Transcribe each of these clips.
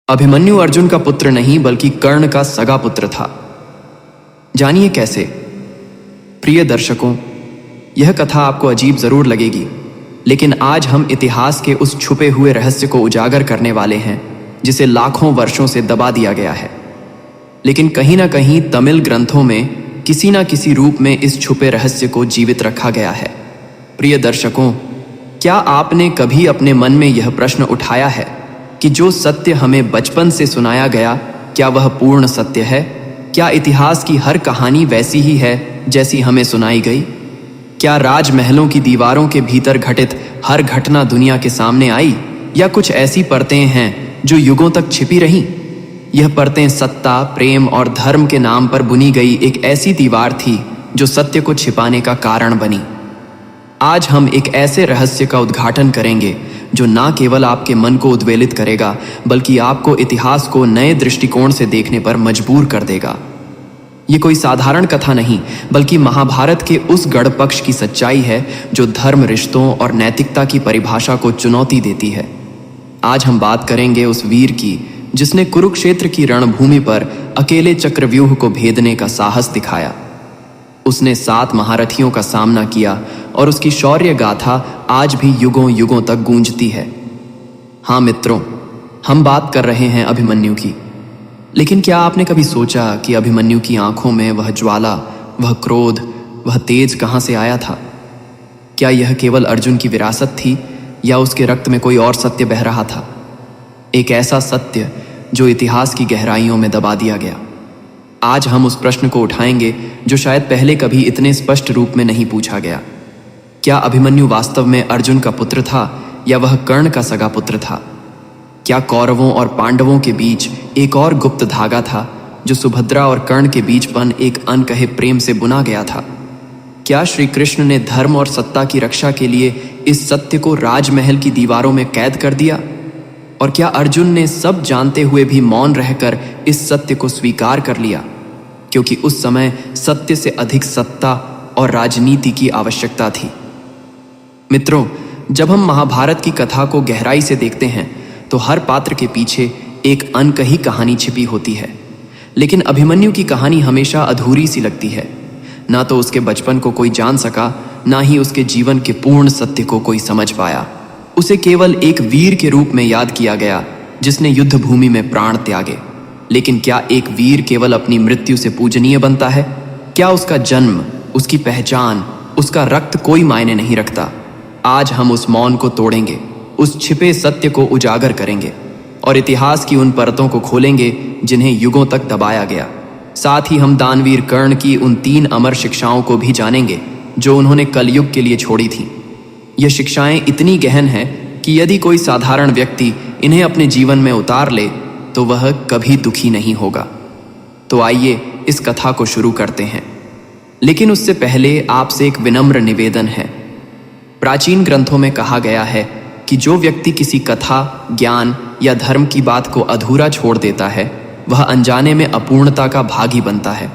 अभिमन्यु अर्जुन का पुत्र नहीं बल्कि कर्ण का सगा पुत्र था। जानिए कैसे। प्रिय दर्शकों, यह कथा आपको अजीब जरूर लगेगी, लेकिन आज हम इतिहास के उस छुपे हुए रहस्य को उजागर करने वाले हैं जिसे लाखों वर्षों से दबा दिया गया है। लेकिन कहीं ना कहीं तमिल ग्रंथों में किसी ना किसी रूप में इस छुपे रहस्य को जीवित रखा गया है। प्रिय दर्शकों, क्या आपने कभी अपने मन में यह प्रश्न उठाया है कि जो सत्य हमें बचपन से सुनाया गया, क्या वह पूर्ण सत्य है? क्या इतिहास की हर कहानी वैसी ही है जैसी हमें सुनाई गई? क्या राजमहलों की दीवारों के भीतर घटित हर घटना दुनिया के सामने आई, या कुछ ऐसी परतें हैं जो युगों तक छिपी रहीं? यह परतें सत्ता, प्रेम और धर्म के नाम पर बुनी गई एक ऐसी दीवार थी जो सत्य को छिपाने का कारण बनी। आज हम एक ऐसे रहस्य का उद्घाटन करेंगे जो ना केवल आपके मन को उद्वेलित करेगा, बल्कि आपको इतिहास को नए दृष्टिकोण से देखने पर मजबूर कर देगा। ये कोई साधारण कथा नहीं, बल्कि महाभारत के उस गढ़ पक्ष की सच्चाई है जो धर्म, रिश्तों और नैतिकता की परिभाषा को चुनौती देती है। आज हम बात करेंगे उस वीर की जिसने कुरुक्षेत्र की रणभूमि पर अकेले चक्रव्यूह को भेदने का साहस दिखाया। उसने 7 महारथियों का सामना किया और उसकी शौर्य गाथा आज भी युगों युगों तक गूंजती है। हाँ मित्रों, हम बात कर रहे हैं अभिमन्यु की। लेकिन क्या आपने कभी सोचा कि अभिमन्यु की आंखों में वह ज्वाला, वह क्रोध, वह तेज कहाँ से आया था? क्या यह केवल अर्जुन की विरासत थी, या उसके रक्त में कोई और सत्य बह रहा था? एक ऐसा सत्य जो इतिहास की गहराइयों में दबा दिया गया। आज हम उस प्रश्न को उठाएंगे जो शायद पहले कभी इतने स्पष्ट रूप में नहीं पूछा गया। क्या अभिमन्यु वास्तव में अर्जुन का पुत्र था, या वह कर्ण का सगा पुत्र था? क्या कौरवों और पांडवों के बीच एक और गुप्त धागा था जो सुभद्रा और कर्ण के बीच बन एक अनकहे प्रेम से बुना गया था? क्या श्री कृष्ण ने धर्म और सत्ता की रक्षा के लिए इस सत्य को राजमहल की दीवारों में कैद कर दिया? और क्या अर्जुन ने सब जानते हुए भी मौन रहकर इस सत्य को स्वीकार कर लिया, क्योंकि उस समय सत्य से अधिक सत्ता और राजनीति की आवश्यकता थी? मित्रों, जब हम महाभारत की कथा को गहराई से देखते हैं तो हर पात्र के पीछे एक अनकही कहानी छिपी होती है। लेकिन अभिमन्यु की कहानी हमेशा अधूरी सी लगती है। ना तो उसके बचपन को कोई जान सका, ना ही उसके जीवन के पूर्ण सत्य को कोई समझ पाया। उसे केवल एक वीर के रूप में याद किया गया जिसने युद्ध भूमि में प्राण त्यागे। लेकिन क्या एक वीर केवल अपनी मृत्यु से पूजनीय बनता है? क्या उसका जन्म, उसकी पहचान, उसका रक्त कोई मायने नहीं रखता? आज हम उस मौन को तोड़ेंगे, उस छिपे सत्य को उजागर करेंगे और इतिहास की उन परतों को खोलेंगे जिन्हें युगों तक दबाया गया। साथ ही हम दानवीर कर्ण की उन 3 अमर शिक्षाओं को भी जानेंगे जो उन्होंने कलयुग के लिए छोड़ी थी। ये शिक्षाएं इतनी गहन हैं कि यदि कोई साधारण व्यक्ति इन्हें अपने जीवन में उतार ले तो वह कभी दुखी नहीं होगा। तो आइए इस कथा को शुरू करते हैं। लेकिन उससे पहले आपसे एक विनम्र निवेदन है। प्राचीन ग्रंथों में कहा गया है कि जो व्यक्ति किसी कथा, ज्ञान या धर्म की बात को अधूरा छोड़ देता है, वह अनजाने में अपूर्णता का भागी बनता है।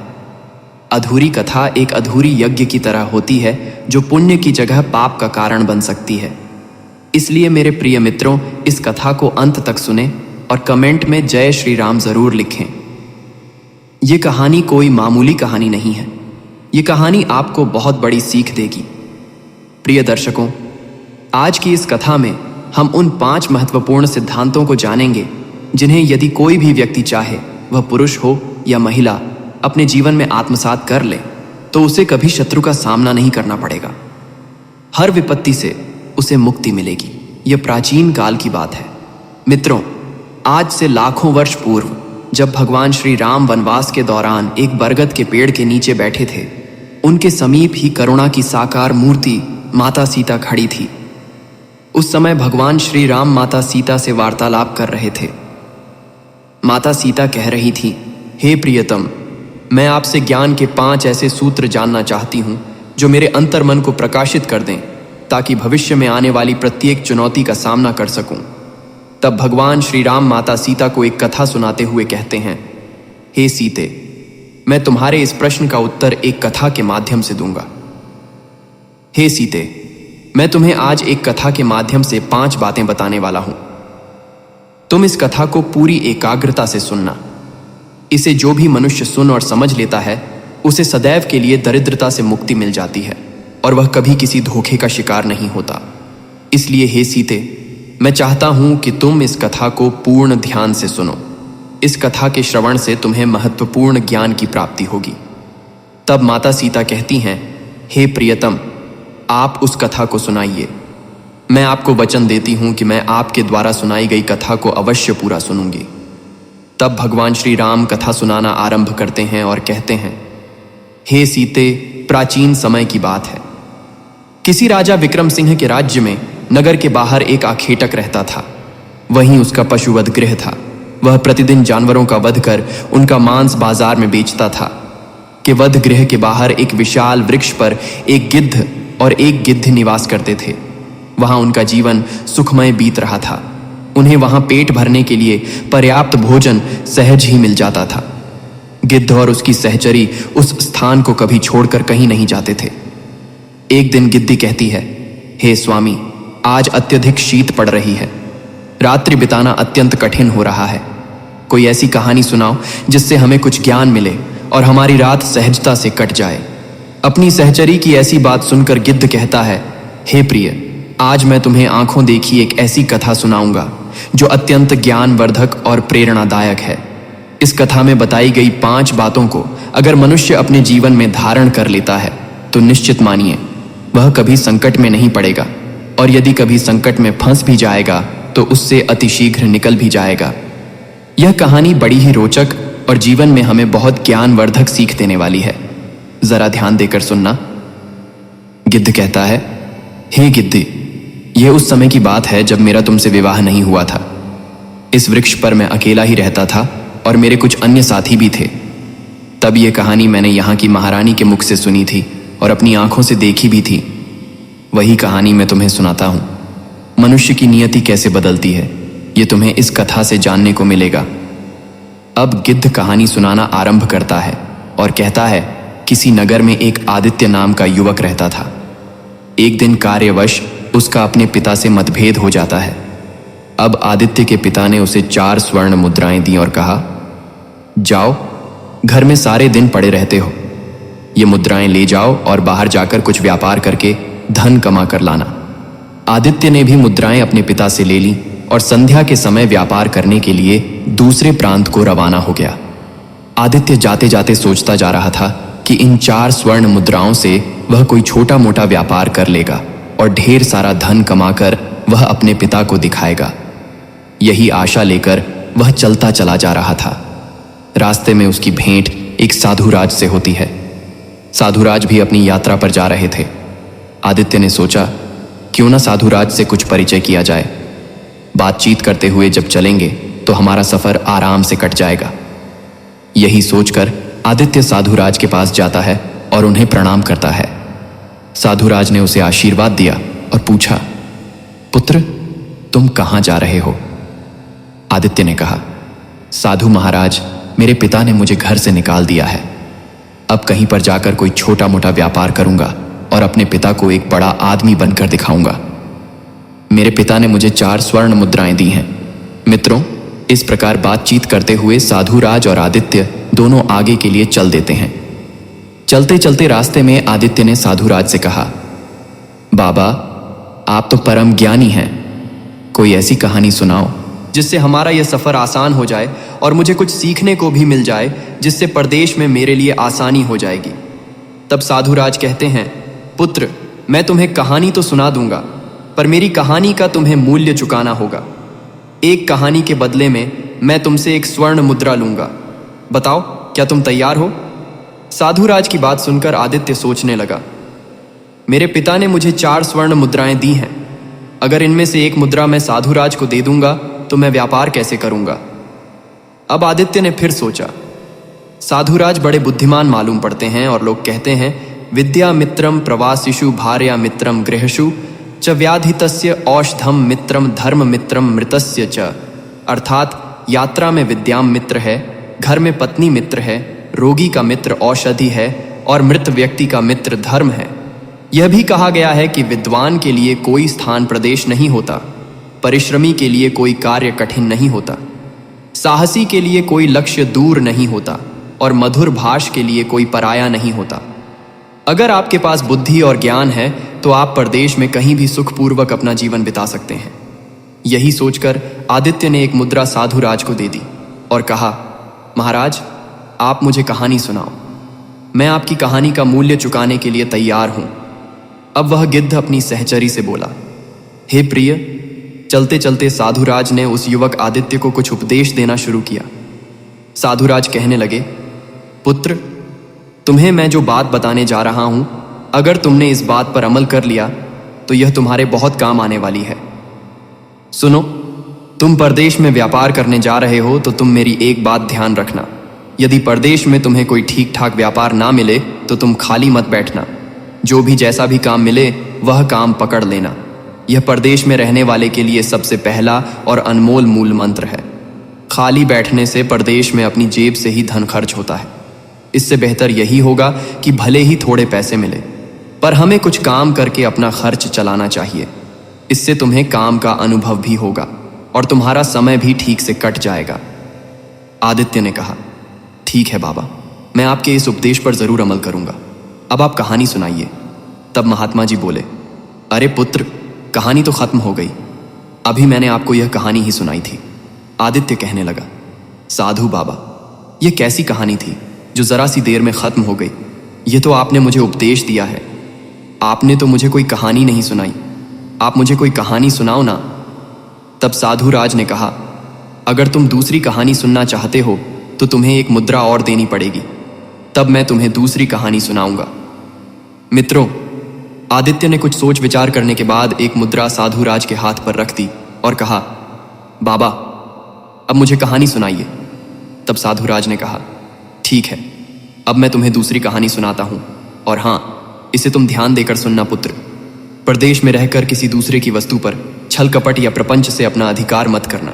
अधूरी कथा एक अधूरी यज्ञ की तरह होती है जो पुण्य की जगह पाप का कारण बन सकती है। इसलिए मेरे प्रिय मित्रों, इस कथा को अंत तक सुने और कमेंट में जय श्री राम जरूर लिखें। यह कहानी कोई मामूली कहानी नहीं है। यह कहानी आपको बहुत बड़ी सीख देगी। प्रिय दर्शकों, आज की इस कथा में हम उन 5 महत्वपूर्ण सिद्धांतों को जानेंगे जिन्हें यदि कोई भी व्यक्ति चाहे, वह पुरुष हो या महिला, अपने जीवन में आत्मसात कर ले तो उसे कभी शत्रु का सामना नहीं करना पड़ेगा। हर विपत्ति से उसे मुक्ति मिलेगी। यह प्राचीन काल की बात है। मित्रों, आज से लाखों वर्ष पूर्व जब भगवान श्री राम वनवास के दौरान एक बरगद के पेड़ के नीचे बैठे थे, उनके समीप ही करुणा की साकार मूर्ति माता सीता खड़ी थी। उस समय भगवान श्री राम माता सीता से वार्तालाप कर रहे थे। माता सीता कह रही थी, हे प्रियतम, मैं आपसे ज्ञान के 5 ऐसे सूत्र जानना चाहती हूं जो मेरे अंतर्मन को प्रकाशित कर दें, ताकि भविष्य में आने वाली प्रत्येक चुनौती का सामना कर सकूं। तब भगवान श्री राम माता सीता को एक कथा सुनाते हुए कहते हैं, हे सीते, मैं तुम्हारे इस प्रश्न का उत्तर एक कथा के माध्यम से दूंगा। हे सीते, मैं तुम्हें आज एक कथा के माध्यम से 5 बातें बताने वाला हूं। तुम इस कथा को पूरी एकाग्रता से सुनना। इसे जो भी मनुष्य सुन और समझ लेता है उसे सदैव के लिए दरिद्रता से मुक्ति मिल जाती है और वह कभी किसी धोखे का शिकार नहीं होता। इसलिए हे सीते, मैं चाहता हूं कि तुम इस कथा को पूर्ण ध्यान से सुनो। इस कथा के श्रवण से तुम्हें महत्वपूर्ण ज्ञान की प्राप्ति होगी। तब माता सीता कहती हैं, हे प्रियतम, आप उस कथा को सुनाइए। मैं आपको वचन देती हूं कि मैं आपके द्वारा सुनाई गई कथा को अवश्य पूरा सुनूंगी। तब भगवान श्री राम कथा सुनाना आरंभ करते हैं और कहते हैं, हे सीते, प्राचीन समय की बात है। किसी राजा विक्रम सिंह के राज्य में नगर के बाहर एक आखेटक रहता था। वहीं उसका पशुवध गृह था। वह प्रतिदिन जानवरों का वध कर उनका मांस बाजार में बेचता था। कि वध गृह के बाहर एक विशाल वृक्ष पर एक गिद्ध और एक गिद्ध निवास करते थे। वहां उनका जीवन सुखमय बीत रहा था। उन्हें वहां पेट भरने के लिए पर्याप्त भोजन सहज ही मिल जाता था। गिद्ध और उसकी सहचरी उस स्थान को कभी छोड़कर कहीं नहीं जाते थे। एक दिन गिद्धी कहती है, हे स्वामी, आज अत्यधिक शीत पड़ रही है। रात्रि बिताना अत्यंत कठिन हो रहा है। कोई ऐसी कहानी सुनाओ जिससे हमें कुछ ज्ञान मिले और हमारी रात सहजता से कट जाए। अपनी सहचरी की ऐसी बात सुनकर गिद्ध कहता है, हे प्रिय, आज मैं तुम्हें आंखों देखी एक ऐसी कथा सुनाऊंगा जो अत्यंत ज्ञानवर्धक और प्रेरणादायक है। इस कथा में बताई गई 5 बातों को अगर मनुष्य अपने जीवन में धारण कर लेता है तो निश्चित मानिए वह कभी संकट में नहीं पड़ेगा, और यदि कभी संकट में फंस भी जाएगा तो उससे अतिशीघ्र निकल भी जाएगा। यह कहानी बड़ी ही रोचक और जीवन में हमें बहुत ज्ञानवर्धक सीख देने वाली है। जरा ध्यान देकर सुनना। गिद्ध कहता है, हे गिद्धी, यह उस समय की बात है जब मेरा तुमसे विवाह नहीं हुआ था। इस वृक्ष पर मैं अकेला ही रहता था और मेरे कुछ अन्य साथी भी थे। तब यह कहानी मैंने यहाँ की महारानी के मुख से सुनी थी और अपनी आंखों से देखी भी थी। वही कहानी मैं तुम्हें सुनाता हूं। मनुष्य की नियति कैसे बदलती है ये तुम्हें इस कथा से जानने को मिलेगा। अब गिद्ध कहानी सुनाना आरंभ करता है और कहता है, किसी नगर में एक आदित्य नाम का युवक रहता था। एक दिन कार्यवश उसका अपने पिता से मतभेद हो जाता है। अब आदित्य के पिता ने उसे 4 स्वर्ण मुद्राएं दी और कहा, जाओ, घर में सारे दिन पड़े रहते हो, ये मुद्राएं ले जाओ और बाहर जाकर कुछ व्यापार करके धन कमा कर लाना। आदित्य ने भी मुद्राएं अपने पिता से ले ली और संध्या के समय व्यापार करने के लिए दूसरे प्रांत को रवाना हो गया। आदित्य जाते जाते सोचता जा रहा था कि इन 4 स्वर्ण मुद्राओं से वह कोई छोटा मोटा व्यापार कर लेगा और ढेर सारा धन कमाकर वह अपने पिता को दिखाएगा। यही आशा लेकर वह चलता चला जा रहा था। रास्ते में उसकी भेंट एक साधुराज से होती है। साधुराज भी अपनी यात्रा पर जा रहे थे। आदित्य ने सोचा, क्यों ना साधुराज से कुछ परिचय किया जाए। बातचीत करते हुए जब चलेंगे तो हमारा सफर आराम से कट जाएगा। यही सोचकर आदित्य साधुराज के पास जाता है और उन्हें प्रणाम करता है। साधुराज ने उसे आशीर्वाद दिया और पूछा, पुत्र, तुम कहाँ जा रहे हो? आदित्य ने कहा, साधु महाराज, मेरे पिता ने मुझे घर से निकाल दिया है। अब कहीं पर जाकर कोई छोटा मोटा व्यापार करूंगा और अपने पिता को एक बड़ा आदमी बनकर दिखाऊंगा। मेरे पिता ने मुझे 4 स्वर्ण मुद्राएं दी हैं। मित्रों, इस प्रकार बातचीत करते हुए साधुराज और आदित्य दोनों आगे के लिए चल देते हैं। चलते चलते रास्ते में आदित्य ने साधुराज से कहा, बाबा, आप तो परम ज्ञानी हैं, कोई ऐसी कहानी सुनाओ जिससे हमारा यह सफर आसान हो जाए और मुझे कुछ सीखने को भी मिल जाए, जिससे परदेश में मेरे लिए आसानी हो जाएगी। तब साधुराज कहते हैं, पुत्र, मैं तुम्हें कहानी तो सुना दूंगा, पर मेरी कहानी का तुम्हें मूल्य चुकाना होगा। एक कहानी के बदले में मैं तुमसे एक स्वर्ण मुद्रा लूंगा। बताओ, क्या तुम तैयार हो? साधुराज की बात सुनकर आदित्य सोचने लगा, मेरे पिता ने मुझे 4 स्वर्ण मुद्राएं दी हैं। अगर इनमें से एक मुद्रा मैं साधुराज को दे दूंगा तो मैं व्यापार कैसे करूंगा? अब आदित्य ने फिर सोचा। साधुराज बड़े बुद्धिमान मालूम पड़ते हैं और लोग कहते हैं, विद्या मित्रम प्रवासिषु भार्या मित्रम गृहषु च व्याधितस्य औषधम मित्रम धर्म मित्रम मृतस्य च। अर्थात यात्रा में विद्याम मित्र है, घर में पत्नी मित्र है, रोगी का मित्र औषधि है और मृत व्यक्ति का मित्र धर्म है। यह भी कहा गया है कि विद्वान के लिए कोई स्थान प्रदेश नहीं होता, परिश्रमी के लिए कोई कार्य कठिन नहीं होता, साहसी के लिए कोई लक्ष्य दूर नहीं होता और मधुर भाष के लिए कोई पराया नहीं होता। अगर आपके पास बुद्धि और ज्ञान है तो आप परदेश में कहीं भी सुखपूर्वक अपना जीवन बिता सकते हैं। यही सोचकर आदित्य ने एक मुद्रा साधुराज को दे दी और कहा, महाराज, आप मुझे कहानी सुनाओ। मैं आपकी कहानी का मूल्य चुकाने के लिए तैयार हूं। अब वह गिद्ध अपनी सहचरी से बोला, हे प्रिय। चलते चलते साधुराज ने उस युवक आदित्य को कुछ उपदेश देना शुरू किया। साधुराज कहने लगे, पुत्र, तुम्हें मैं जो बात बताने जा रहा हूं, अगर तुमने इस बात पर अमल कर लिया तो यह तुम्हारे बहुत काम आने वाली है। सुनो, तुम परदेश में व्यापार करने जा रहे हो तो तुम मेरी एक बात ध्यान रखना। यदि परदेश में तुम्हें कोई ठीक ठाक व्यापार ना मिले तो तुम खाली मत बैठना। जो भी जैसा भी काम मिले वह काम पकड़ लेना। यह परदेश में रहने वाले के लिए सबसे पहला और अनमोल मूल मंत्र है। खाली बैठने से परदेश में अपनी जेब से ही धन खर्च होता है। इससे बेहतर यही होगा कि भले ही थोड़े पैसे मिले पर हमें कुछ काम करके अपना खर्च चलाना चाहिए। इससे तुम्हें काम का अनुभव भी होगा और तुम्हारा समय भी ठीक से कट जाएगा। आदित्य ने कहा, ठीक है बाबा, मैं आपके इस उपदेश पर जरूर अमल करूंगा। अब आप कहानी सुनाइए। तब महात्मा जी बोले, अरे पुत्र, कहानी तो खत्म हो गई। अभी मैंने आपको यह कहानी ही सुनाई थी। आदित्य कहने लगा, साधु बाबा, यह कैसी कहानी थी जो जरा सी देर में खत्म हो गई। यह तो आपने मुझे उपदेश दिया है, आपने तो मुझे कोई कहानी नहीं सुनाई। आप मुझे कोई कहानी सुनाओ ना। तब साधुराज ने कहा, अगर तुम दूसरी कहानी सुनना चाहते हो तो तुम्हें एक मुद्रा और देनी पड़ेगी, तब मैं तुम्हें दूसरी कहानी सुनाऊंगा। मित्रों, आदित्य ने कुछ सोच विचार करने के बाद एक मुद्रा साधुराज के हाथ पर रख दी और कहा, बाबा, अब मुझे कहानी सुनाइए। तब साधुराज ने कहा, ठीक है, अब मैं तुम्हें दूसरी कहानी सुनाता हूं, और हां, इसे तुम ध्यान देकर सुनना पुत्र। परदेश में रहकर किसी दूसरे की वस्तु पर छल कपट या प्रपंच से अपना अधिकार मत करना।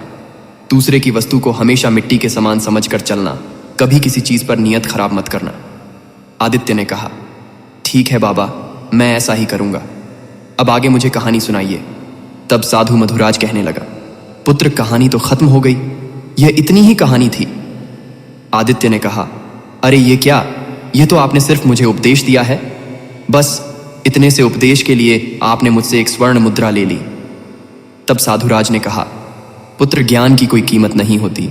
दूसरे की वस्तु को हमेशा मिट्टी के समान समझकर चलना। कभी किसी चीज पर नियत खराब मत करना। आदित्य ने कहा, ठीक है बाबा, मैं ऐसा ही करूंगा। अब आगे मुझे कहानी सुनाइए। तब साधु मधुराज कहने लगा, पुत्र, कहानी तो खत्म हो गई। यह इतनी ही कहानी थी। आदित्य ने कहा, अरे ये क्या, यह तो आपने सिर्फ मुझे उपदेश दिया है। बस इतने से उपदेश के लिए आपने मुझसे एक स्वर्ण मुद्रा ले ली। तब साधुराज ने कहा, पुत्र, ज्ञान की कोई कीमत नहीं होती।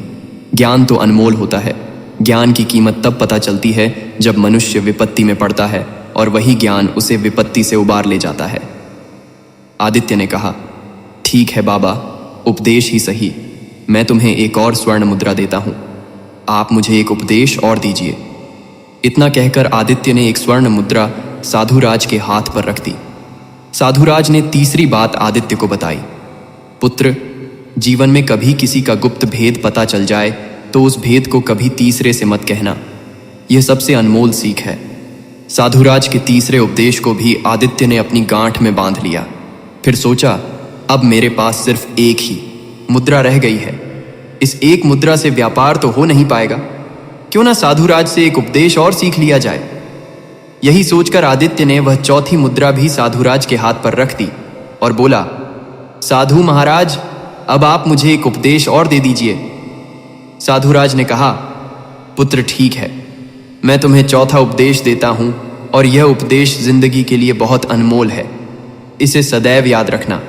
ज्ञान तो अनमोल होता है। ज्ञान की कीमत तब पता चलती है जब मनुष्य विपत्ति में पड़ता है और वही ज्ञान उसे विपत्ति से उबार ले जाता है। आदित्य ने कहा, ठीक है बाबा, उपदेश ही सही। मैं तुम्हें एक और स्वर्ण मुद्रा देता हूं। आप मुझे एक उपदेश और दीजिए। इतना कहकर आदित्य ने एक स्वर्ण मुद्रा साधुराज के हाथ पर रख दी। साधुराज ने तीसरी बात आदित्य को बताई, पुत्र, जीवन में कभी किसी का गुप्त भेद पता चल जाए तो उस भेद को कभी तीसरे से मत कहना। यह सबसे अनमोल सीख है। साधुराज के तीसरे उपदेश को भी आदित्य ने अपनी गांठ में बांध लिया। फिर सोचा, अब मेरे पास सिर्फ एक ही मुद्रा रह गई है। इस एक मुद्रा से व्यापार तो हो नहीं पाएगा। क्यों ना साधुराज से एक उपदेश और सीख लिया जाए। यही सोचकर आदित्य ने वह चौथी मुद्रा भी साधुराज के हाथ पर रख दी और बोला, साधु महाराज, अब आप मुझे एक उपदेश और दे दीजिए। साधुराज ने कहा, पुत्र, ठीक है, मैं तुम्हें चौथा उपदेश देता हूं और यह उपदेश जिंदगी के लिए बहुत अनमोल है। इसे सदैव याद रखना।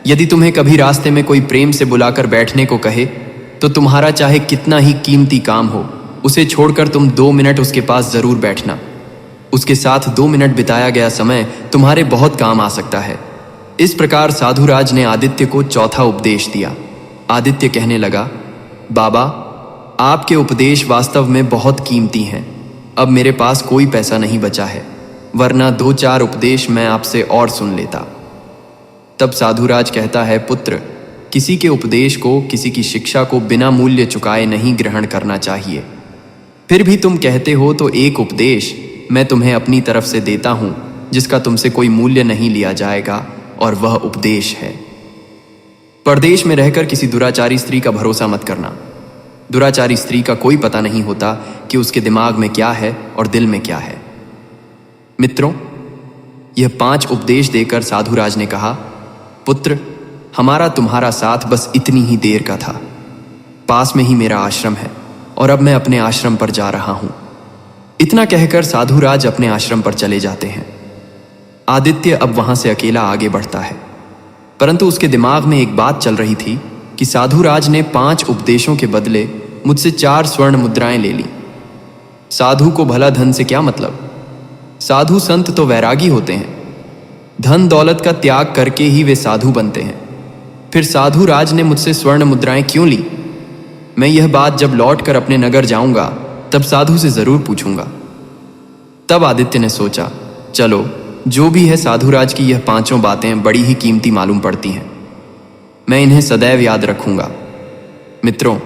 यदि तुम्हें कभी रास्ते में कोई प्रेम से बुलाकर बैठने को कहे तो तुम्हारा चाहे कितना ही कीमती काम हो, उसे छोड़कर तुम 2 मिनट उसके पास जरूर बैठना। उसके साथ 2 मिनट बिताया गया समय तुम्हारे बहुत काम आ सकता है। इस प्रकार साधुराज ने आदित्य को चौथा उपदेश दिया। आदित्य कहने लगा, बाबा, आपके उपदेश वास्तव में बहुत कीमती हैं। अब मेरे पास कोई पैसा नहीं बचा है, वरना 2-4 उपदेश मैं आपसे और सुन लेता। तब साधुराज कहता है, पुत्र, किसी के उपदेश को, किसी की शिक्षा को बिना मूल्य चुकाए नहीं ग्रहण करना चाहिए। फिर भी तुम कहते हो तो एक उपदेश मैं तुम्हें अपनी तरफ से देता हूं जिसका तुमसे कोई मूल्य नहीं लिया जाएगा, और वह उपदेश है, परदेश में रहकर किसी दुराचारी स्त्री का भरोसा मत करना। दुराचारी स्त्री का कोई पता नहीं होता कि उसके दिमाग में क्या है और दिल में क्या है। मित्रों, यह 5 उपदेश देकर साधुराज ने कहा, पुत्र, हमारा तुम्हारा साथ बस इतनी ही देर का था। पास में ही मेरा आश्रम है और अब मैं अपने आश्रम पर जा रहा हूं। इतना कहकर साधुराज अपने आश्रम पर चले जाते हैं। आदित्य अब वहां से अकेला आगे बढ़ता है, परंतु उसके दिमाग में एक बात चल रही थी कि साधुराज ने 5 उपदेशों के बदले मुझसे 4 स्वर्ण मुद्राएं ले ली। साधु को भला धन से क्या मतलब? साधु संत तो वैरागी होते हैं। धन दौलत का त्याग करके ही वे साधु बनते हैं। फिर साधुराज ने मुझसे स्वर्ण मुद्राएं क्यों ली? मैं यह बात जब लौट कर अपने नगर जाऊंगा तब साधु से जरूर पूछूंगा। तब आदित्य ने सोचा, चलो जो भी है, साधुराज की यह 5 बातें बड़ी ही कीमती मालूम पड़ती हैं। मैं इन्हें सदैव याद रखूंगा। मित्रों,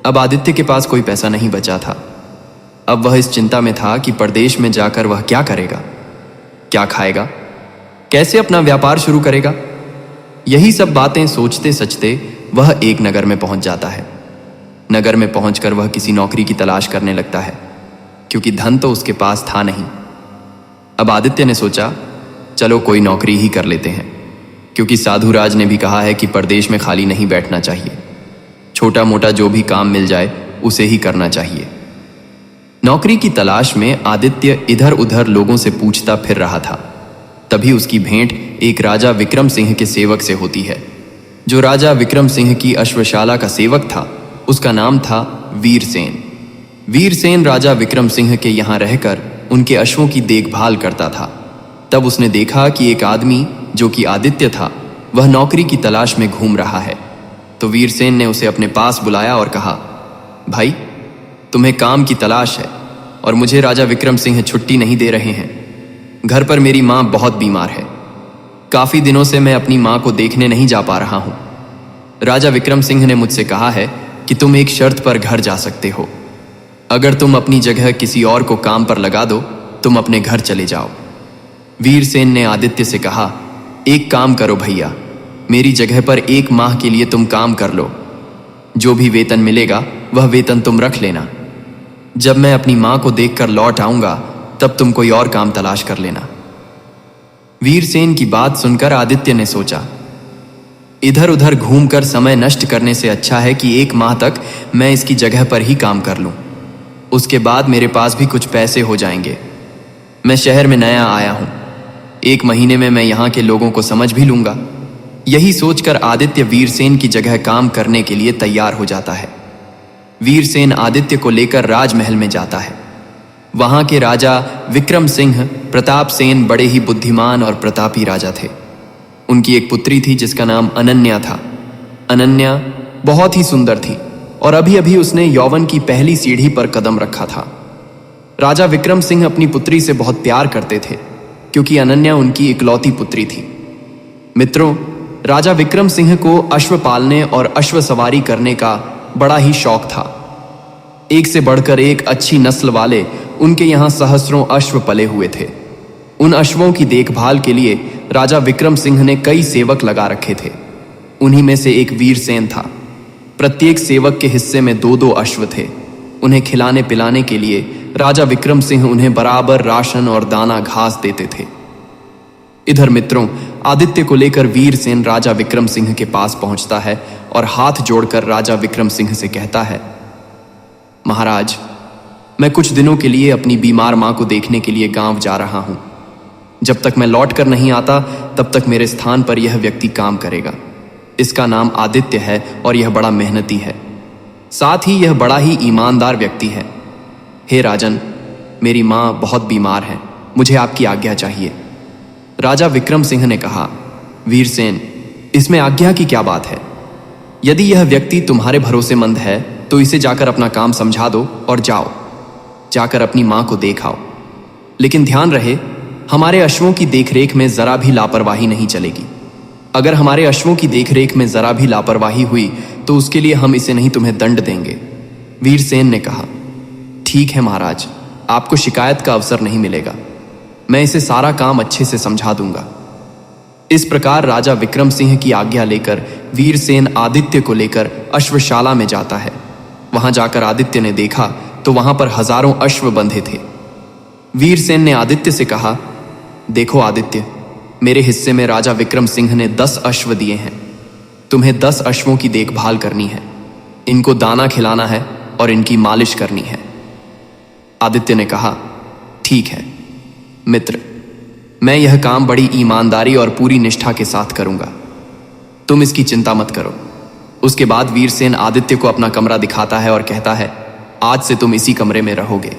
अब आदित्य के पास कोई पैसा नहीं बचा था। अब वह इस चिंता में था कि परदेश में जाकर वह क्या करेगा, क्या खाएगा, कैसे अपना व्यापार शुरू करेगा। यही सब बातें सोचते सचते वह एक नगर में पहुंच जाता है। नगर में पहुंचकर वह किसी नौकरी की तलाश करने लगता है, क्योंकि धन तो उसके पास था नहीं। अब आदित्य ने सोचा, चलो कोई नौकरी ही कर लेते हैं, क्योंकि साधुराज ने भी कहा है कि परदेश में खाली नहीं बैठना चाहिए। छोटा मोटा जो भी काम मिल जाए उसे ही करना चाहिए। नौकरी की तलाश में आदित्य इधर उधर लोगों से पूछता फिर रहा था। तभी उसकी भेंट एक राजा विक्रम सिंह के सेवक से होती है। जो राजा विक्रम सिंह की अश्वशाला का सेवक था उसका नाम था वीरसेन। वीरसेन राजा विक्रम सिंह के यहाँ रहकर उनके अश्वों की देखभाल करता था। तब उसने देखा कि एक आदमी जो कि आदित्य था वह नौकरी की तलाश में घूम रहा है। तो वीरसेन ने उसे अपने पास बुलाया और कहा, भाई, तुम्हें काम की तलाश है और मुझे राजा विक्रम सिंह छुट्टी नहीं दे रहे हैं। घर पर मेरी माँ बहुत बीमार है। काफी दिनों से मैं अपनी माँ को देखने नहीं जा पा रहा हूं। राजा विक्रम सिंह ने मुझसे कहा है कि तुम एक शर्त पर घर जा सकते हो। अगर तुम अपनी जगह किसी और को काम पर लगा दो, तुम अपने घर चले जाओ। वीरसेन ने आदित्य से कहा, एक काम करो भैया, मेरी जगह पर 1 माह के लिए तुम काम कर लो। जो भी वेतन मिलेगा वह वेतन तुम रख लेना। जब मैं अपनी माँ को देखकर लौट आऊंगा तब तुम कोई और काम तलाश कर लेना। वीरसेन की बात सुनकर आदित्य ने सोचा, इधर उधर घूमकर समय नष्ट करने से अच्छा है कि 1 माह तक मैं इसकी जगह पर ही काम कर लूं। उसके बाद मेरे पास भी कुछ पैसे हो जाएंगे। मैं शहर में नया आया हूं, 1 महीने में मैं यहाँ के लोगों को समझ भी लूंगा। यही सोचकर आदित्य वीरसेन की जगह काम करने के लिए तैयार हो जाता है। वीरसेन आदित्य को लेकर राजमहल में जाता है। वहां के राजा विक्रम सिंह प्रताप सेन बड़े ही बुद्धिमान और प्रतापी राजा थे। उनकी एक पुत्री थी जिसका नाम अनन्या था। अनन्या बहुत ही सुंदर थी और अभी अभी उसने यौवन की पहली सीढ़ी पर कदम रखा था। राजा विक्रम सिंह अपनी पुत्री से बहुत प्यार करते थे, क्योंकि अनन्या उनकी इकलौती पुत्री थी। मित्रों, राजा विक्रम सिंह को अश्व पालने और अश्व सवारी करने का बड़ा ही शौक था। एक से बढ़कर एक अच्छी नस्ल वाले उनके यहाँ सहस्रों अश्व पले हुए थे। उन अश्वों की देखभाल के लिए राजा विक्रम सिंह ने कई सेवक लगा रखे थे। उन्हीं में से एक वीरसेन था। प्रत्येक सेवक के हिस्से में 2-2 अश्व थे। उन्हें खिलाने पिलाने के लिए राजा विक्रम सिंह उन्हें बराबर राशन और दाना घास देते थे। इधर मित्रों, आदित्य को लेकर वीरसेन राजा विक्रम सिंह के पास पहुंचता है और हाथ जोड़कर राजा विक्रम सिंह से कहता है, महाराज, मैं कुछ दिनों के लिए अपनी बीमार मां को देखने के लिए गांव जा रहा हूं। जब तक मैं लौट कर नहीं आता तब तक मेरे स्थान पर यह व्यक्ति काम करेगा। इसका नाम आदित्य है और यह बड़ा मेहनती है। साथ ही यह बड़ा ही ईमानदार व्यक्ति है। हे राजन, मेरी मां बहुत बीमार है, मुझे आपकी आज्ञा चाहिए। राजा विक्रम सिंह ने कहा, वीरसेन, इसमें आज्ञा की क्या बात है? यदि यह व्यक्ति तुम्हारे भरोसेमंद है तो इसे जाकर अपना काम समझा दो और जाओ, जाकर अपनी मां को देख आओ। लेकिन ध्यान रहे, हमारे अश्वों की देखरेख में जरा भी लापरवाही नहीं चलेगी। अगर हमारे अश्वों की देखरेख में जरा भी लापरवाही हुई तो उसके लिए हम इसे नहीं तुम्हें दंड देंगे। वीरसेन ने कहा, ठीक है महाराज, आपको शिकायत का अवसर नहीं मिलेगा। मैं इसे सारा काम अच्छे से समझा दूंगा। इस प्रकार राजा विक्रम सिंह की आज्ञा लेकर वीरसेन आदित्य को लेकर अश्वशाला में जाता है। वहां जाकर आदित्य ने देखा तो वहां पर हजारों अश्व बंधे थे। वीरसेन ने आदित्य से कहा, देखो आदित्य, मेरे हिस्से में राजा विक्रम सिंह ने 10 अश्व दिए हैं। तुम्हें 10 अश्वों की देखभाल करनी है, इनको दाना खिलाना है और इनकी मालिश करनी है। आदित्य ने कहा, ठीक है मित्र, मैं यह काम बड़ी ईमानदारी और पूरी निष्ठा के साथ करूंगा, तुम इसकी चिंता मत करो। उसके बाद वीरसेन आदित्य को अपना कमरा दिखाता है और कहता है, आज से तुम इसी कमरे में रहोगे।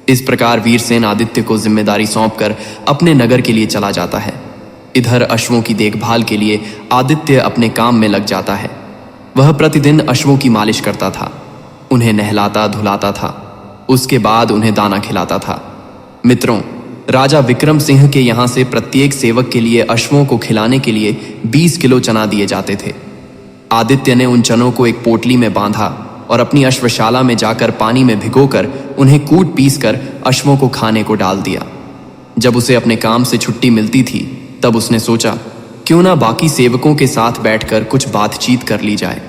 इस प्रकार वीरसेन आदित्य को जिम्मेदारी सौंपकर अपने नगर के लिए चला जाता है। इधर अश्वों की देखभाल के लिए आदित्य अपने काम में लग जाता है। वह प्रतिदिन अश्वों की मालिश करता था, उन्हें नहलाता धुलाता था, उसके बाद उन्हें दाना खिलाता था। मित्रों, राजा विक्रम सिंह के यहाँ से प्रत्येक सेवक के लिए अश्वों को खिलाने के लिए 20 किलो चना दिए जाते थे। आदित्य ने उन चनों को एक पोटली में बांधा और अपनी अश्वशाला में जाकर पानी में भिगोकर उन्हें कूट पीसकर अश्वों को खाने को डाल दिया। जब उसे अपने काम से छुट्टी मिलती थी तब उसने सोचा, क्यों ना बाकी सेवकों के साथ बैठकर कुछ बातचीत कर ली जाए।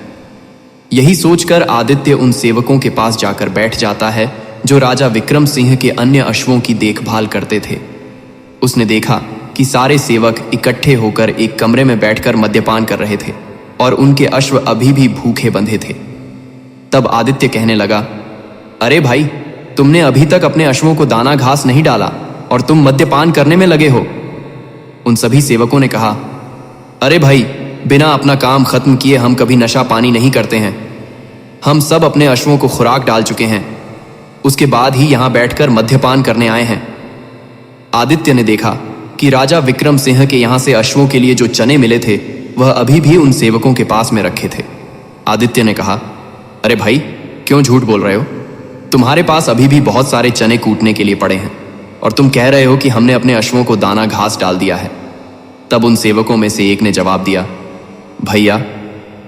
यही सोचकर आदित्य उन सेवकों के पास जाकर बैठ जाता है जो राजा विक्रम सिंह के अन्य अश्वों की देखभाल करते थे। उसने देखा कि सारे सेवक इकट्ठे होकर एक कमरे में बैठकर मद्यपान कर रहे थे और उनके अश्व अभी भी भूखे बंधे थे। तब आदित्य कहने लगा, अरे भाई, तुमने अभी तक अपने अश्वों को दाना घास नहीं डाला और तुम मद्यपान करने में लगे हो। उन सभी सेवकों ने कहा, अरे भाई, बिना अपना काम खत्म किए हम कभी नशा पानी नहीं करते हैं। हम सब अपने अश्वों को खुराक डाल चुके हैं, उसके बाद ही यहां बैठकर मद्यपान करने आए हैं। आदित्य ने देखा कि राजा विक्रम सिंह के यहां से अश्वों के लिए जो चने मिले थे वह अभी भी उन सेवकों के पास में रखे थे। आदित्य ने कहा, अरे भाई, क्यों झूठ बोल रहे हो? तुम्हारे पास अभी भी बहुत सारे चने कूटने के लिए पड़े हैं और तुम कह रहे हो कि हमने अपने अश्वों को दाना घास डाल दिया है। तब उन सेवकों में से एक ने जवाब दिया, भैया,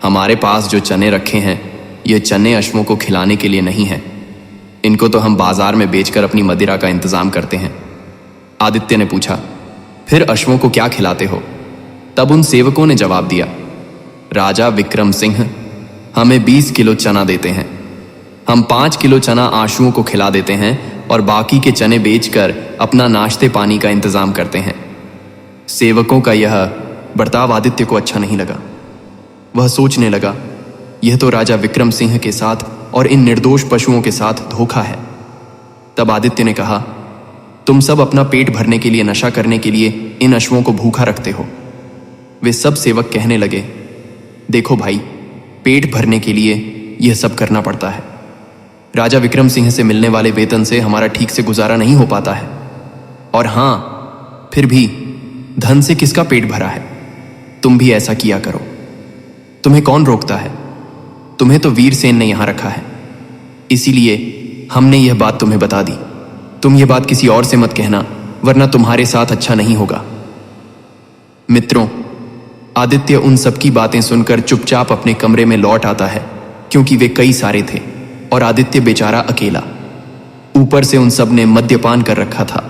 हमारे पास जो चने रखे हैं ये चने अश्वों को खिलाने के लिए नहीं है, इनको तो हम बाजार में बेचकर अपनी मदिरा का इंतजाम करते हैं। आदित्य ने पूछा, फिर अश्वों को क्या खिलाते हो? तब उन सेवकों ने जवाब दिया, राजा विक्रम सिंह हमें 20 किलो चना देते हैं, हम 5 किलो चना आशुओं को खिला देते हैं और बाकी के चने बेचकर अपना नाश्ते पानी का इंतजाम करते हैं। सेवकों का यह बर्ताव आदित्य को अच्छा नहीं लगा। वह सोचने लगा, यह तो राजा विक्रम सिंह के साथ और इन निर्दोष पशुओं के साथ धोखा है। तब आदित्य ने कहा, तुम सब अपना पेट भरने के लिए, नशा करने के लिए इन अश्वों को भूखा रखते हो। वे सब सेवक कहने लगे, देखो भाई, पेट भरने के लिए यह सब करना पड़ता है। राजा विक्रम सिंह से मिलने वाले वेतन से हमारा ठीक से गुजारा नहीं हो पाता है। और हां, फिर भी धन से किसका पेट भरा है? तुम भी ऐसा किया करो। तुम्हें कौन रोकता है? तुम्हें तो वीरसेन ने यहां रखा है, इसीलिए हमने यह बात तुम्हें बता दी। तुम यह बात किसी और से मत कहना, वरना तुम्हारे साथ अच्छा नहीं होगा। मित्रों, आदित्य उन सबकी बातें सुनकर चुपचाप अपने कमरे में लौट आता है, क्योंकि वे कई सारे थे और आदित्य बेचारा अकेला। ऊपर से उन सब ने मद्यपान कर रखा था।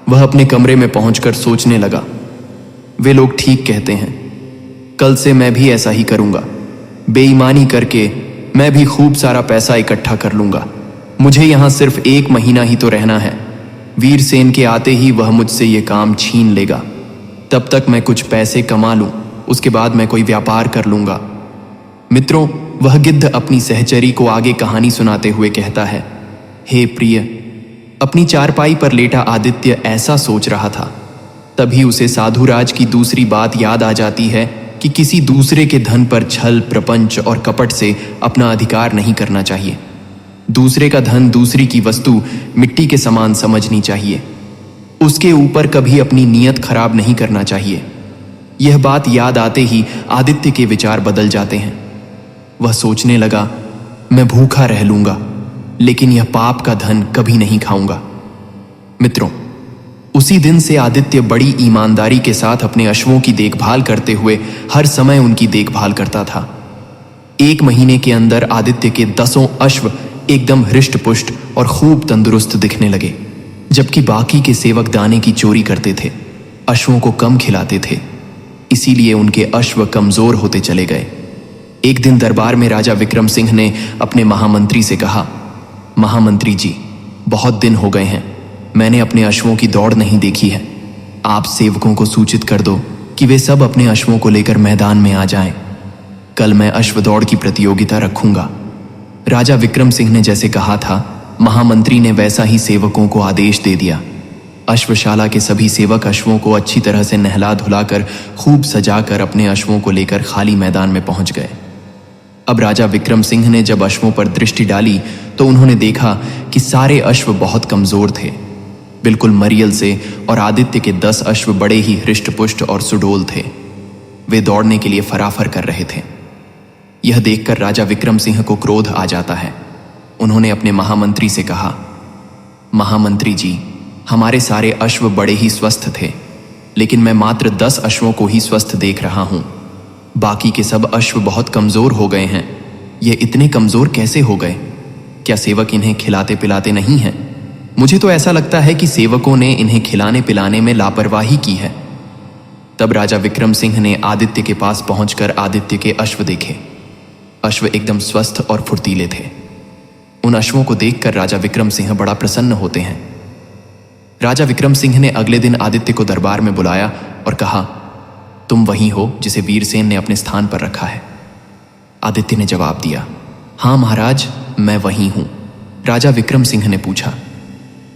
वह अपने कमरे में पहुंचकर सोचने लगा, वे लोग ठीक कहते हैं, कल से मैं भी ऐसा ही करूंगा। बेईमानी करके मैं भी खूब सारा पैसा इकट्ठा कर लूंगा। मुझे यहां सिर्फ 1 महीना ही तो रहना है। वीरसेन के आते ही वह मुझसे ये काम छीन लेगा। तब तक मैं कुछ पैसे कमा लूं, उसके बाद मैं कोई व्यापार कर लूंगा। मित्रों, वह गिद्ध अपनी सहचरी को आगे कहानी सुनाते हुए कहता है, हे प्रिय। अपनी चारपाई पर लेटा आदित्य ऐसा सोच रहा था, तभी उसे साधुराज की दूसरी बात याद आ जाती है कि किसी दूसरे के धन पर छल, प्रपंच और कपट से अपना अधिकार नहीं करना चाहिए। दूसरे का धन, दूसरी की वस्तु मिट्टी के समान समझनी चाहिए। उसके ऊपर कभी अपनी नीयत खराब नहीं करना चाहिए। यह बात याद आते ही आदित्य के विचार बदल जाते हैं। वह सोचने लगा, मैं भूखा रह लूंगा, लेकिन यह पाप का धन कभी नहीं खाऊंगा। मित्रों, उसी दिन से आदित्य बड़ी ईमानदारी के साथ अपने अश्वों की देखभाल करते हुए हर समय उनकी देखभाल करता था। 1 महीने के अंदर आदित्य के 10 अश्व एकदम हृष्ट पुष्ट और खूब तंदुरुस्त दिखने लगे, जबकि बाकी के सेवक दाने की चोरी करते थे, अश्वों को कम खिलाते थे। इसीलिए उनके अश्व कमजोर होते चले गए। एक दिन दरबार में राजा विक्रम सिंह ने अपने महामंत्री से कहा, महामंत्री जी, बहुत दिन हो गए हैं, मैंने अपने अश्वों की दौड़ नहीं देखी है। आप सेवकों को सूचित कर दो कि वे सब अपने अश्वों को लेकर मैदान में आ जाएं। कल मैं अश्व दौड़ की प्रतियोगिता रखूंगा। राजा विक्रम सिंह ने जैसे कहा था, महामंत्री ने वैसा ही सेवकों को आदेश दे दिया। अश्वशाला के सभी सेवक अश्वों को अच्छी तरह से नहला धुलाकर खूब सजाकर अपने अश्वों को लेकर खाली मैदान में पहुंच गए। अब राजा विक्रम सिंह ने जब अश्वों पर दृष्टि डाली तो उन्होंने देखा कि सारे अश्व बहुत कमजोर थे, बिल्कुल मरियल से, और आदित्य के 10 अश्व बड़े ही हृष्टपुष्ट और सुडोल थे। वे दौड़ने के लिए फराफर कर रहे थे। यह देखकर राजा विक्रम सिंह को क्रोध आ जाता है। उन्होंने अपने महामंत्री से कहा, महामंत्री जी, हमारे सारे अश्व बड़े ही स्वस्थ थे, लेकिन मैं मात्र 10 अश्वों को ही स्वस्थ देख रहा हूं। बाकी के सब अश्व बहुत कमजोर हो गए हैं। ये इतने कमजोर कैसे हो गए? क्या सेवक इन्हें खिलाते पिलाते नहीं हैं? मुझे तो ऐसा लगता है कि सेवकों ने इन्हें खिलाने पिलाने में लापरवाही की है। तब राजा विक्रम सिंह ने आदित्य के पास पहुंचकर आदित्य के अश्व देखे। अश्व एकदम स्वस्थ और फुर्तीले थे। उन अश्वों को देखकर राजा विक्रम सिंह बड़ा प्रसन्न होते हैं। राजा विक्रम सिंह ने अगले दिन आदित्य को दरबार में बुलाया और कहा, तुम वही हो जिसे वीरसेन ने अपने स्थान पर रखा है? आदित्य ने जवाब दिया, हाँ महाराज, मैं वही हूं। राजा विक्रम सिंह ने पूछा,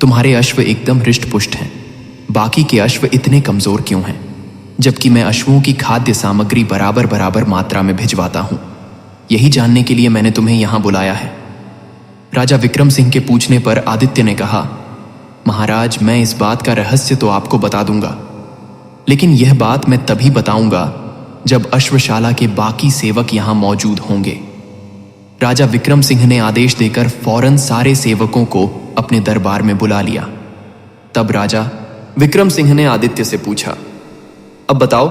तुम्हारे अश्व एकदम हृष्टपुष्ट हैं, बाकी के अश्व इतने कमजोर क्यों हैं, जबकि मैं अश्वों की खाद्य सामग्री बराबर बराबर मात्रा में भिजवाता हूं? यही जानने के लिए मैंने तुम्हें यहां बुलाया है। राजा विक्रम सिंह के पूछने पर आदित्य ने कहा, महाराज, मैं इस बात का रहस्य तो आपको बता दूंगा, लेकिन यह बात मैं तभी बताऊंगा जब अश्वशाला के बाकी सेवक यहां मौजूद होंगे। राजा विक्रम सिंह ने आदेश देकर फौरन सारे सेवकों को अपने दरबार में बुला लिया। तब राजा विक्रम सिंह ने आदित्य से पूछा, अब बताओ,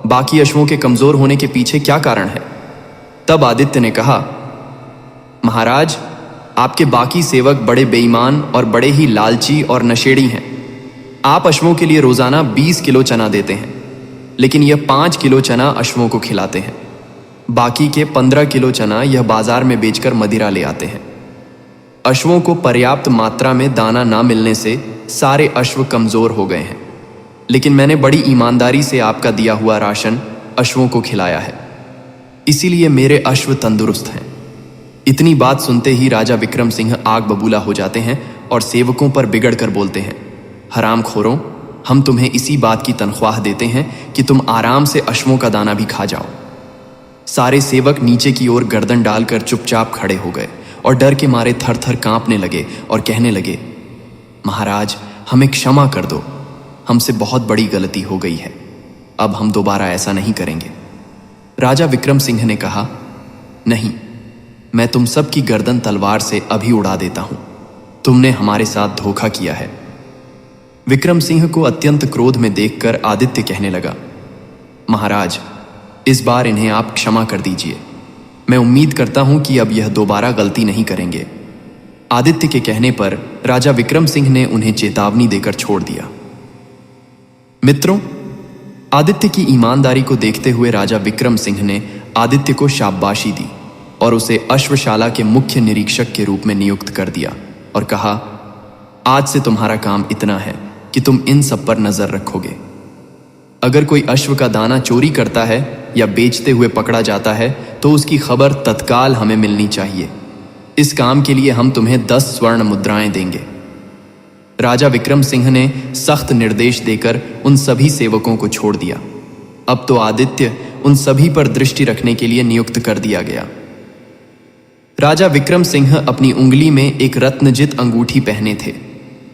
बाकी अश्वों के कमजोर होने के पीछे क्या कारण है? तब आदित्य ने कहा, महाराज, आपके बाकी सेवक बड़े बेईमान और बड़े ही लालची और नशेड़ी हैं। आप अश्वों के लिए रोजाना 20 किलो चना देते हैं, लेकिन यह 5 किलो चना अश्वों को खिलाते हैं। बाकी के 15 किलो चना यह बाजार में बेचकर मदिरा ले आते हैं। अश्वों को पर्याप्त मात्रा में दाना ना मिलने से सारे अश्व कमजोर हो गए हैं, लेकिन मैंने बड़ी ईमानदारी से आपका दिया हुआ राशन अश्वों को खिलाया है, इसीलिए मेरे अश्व तंदुरुस्त हैं। इतनी बात सुनते ही राजा विक्रम सिंह आग बबूला हो जाते हैं और सेवकों पर बिगड़ कर बोलते हैं, हरामखोरों, हम तुम्हें इसी बात की तनख्वाह देते हैं कि तुम आराम से अश्वों का दाना भी खा जाओ। सारे सेवक नीचे की ओर गर्दन डालकर चुपचाप खड़े हो गए और डर के मारे थर थर कांपने लगे और कहने लगे, महाराज, हमें क्षमा कर दो, हमसे बहुत बड़ी गलती हो गई है, अब हम दोबारा ऐसा नहीं करेंगे। राजा विक्रम सिंह ने कहा, नहीं, मैं तुम सब की गर्दन तलवार से अभी उड़ा देता हूं। तुमने हमारे साथ धोखा किया है। विक्रम सिंह को अत्यंत क्रोध में देखकर आदित्य कहने लगा, महाराज, इस बार इन्हें आप क्षमा कर दीजिए। मैं उम्मीद करता हूं कि अब यह दोबारा गलती नहीं करेंगे। आदित्य के कहने पर राजा विक्रम सिंह ने उन्हें चेतावनी देकर छोड़ दिया। मित्रों, आदित्य की ईमानदारी को देखते हुए राजा विक्रम सिंह ने आदित्य को शाबाशी दी और उसे अश्वशाला के मुख्य निरीक्षक के रूप में नियुक्त कर दिया और कहा, आज से तुम्हारा काम इतना है कि तुम इन सब पर नजर रखोगे। अगर कोई अश्व का दाना चोरी करता है या बेचते हुए पकड़ा जाता है तो उसकी खबर तत्काल हमें मिलनी चाहिए। इस काम के लिए हम तुम्हें 10 स्वर्ण मुद्राएं देंगे। राजा विक्रम सिंह ने सख्त निर्देश देकर उन सभी सेवकों को छोड़ दिया। अब तो आदित्य उन सभी पर दृष्टि रखने के लिए नियुक्त कर दिया गया। राजा विक्रम सिंह अपनी उंगली में एक रत्नजित अंगूठी पहने थे।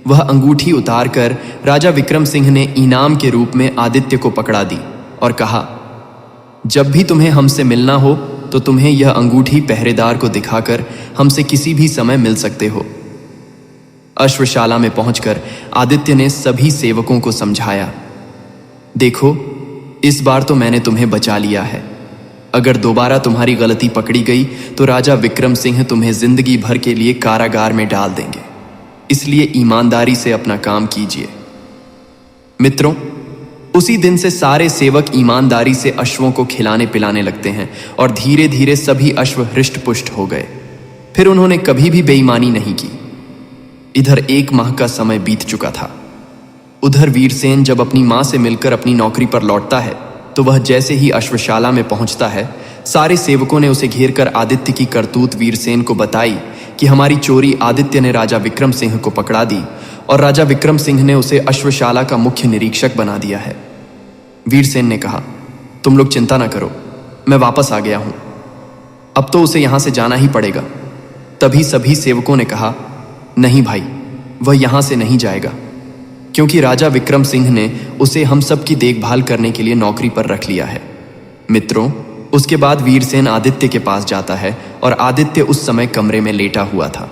वह अंगूठी उतारकर राजा विक्रम सिंह ने इनाम के रूप में आदित्य को पकड़ा दी और कहा, जब भी तुम्हें हमसे मिलना हो तो तुम्हें यह अंगूठी पहरेदार को दिखाकर हमसे किसी भी समय मिल सकते हो। अश्वशाला में पहुंचकर आदित्य ने सभी सेवकों को समझाया, देखो, इस बार तो मैंने तुम्हें बचा लिया है। अगर दोबारा तुम्हारी गलती पकड़ी गई तो राजा विक्रम सिंह तुम्हें जिंदगी भर के लिए कारागार में डाल देंगे, इसलिए ईमानदारी से अपना काम कीजिए। मित्रों, उसी दिन से सारे सेवक ईमानदारी से अश्वों को खिलाने पिलाने लगते हैं और धीरे धीरे सभी अश्व हृष्ट-पुष्ट हो गए। फिर उन्होंने कभी भी बेईमानी नहीं की। इधर 1 माह का समय बीत चुका था। उधर वीरसेन जब अपनी मां से मिलकर अपनी नौकरी पर लौटता है तो वह जैसे ही अश्वशाला में पहुंचता है सारे सेवकों ने उसे घेरकर आदित्य की करतूत वीरसेन को बताई कि हमारी चोरी आदित्य ने राजा विक्रम सिंह को पकड़ा दी और राजा विक्रम सिंह ने उसे अश्वशाला का मुख्य निरीक्षक बना दिया है। वीरसेन ने कहा, तुम लोग चिंता ना करो, मैं वापस आ गया हूं, अब तो उसे यहां से जाना ही पड़ेगा। तभी सभी सेवकों ने कहा, नहीं भाई, वह यहां से नहीं जाएगा, क्योंकि राजा विक्रम सिंह ने उसे हम सब की देखभाल करने के लिए नौकरी पर रख लिया है। मित्रों, उसके बाद वीरसेन आदित्य के पास जाता है और आदित्य उस समय कमरे में लेटा हुआ था।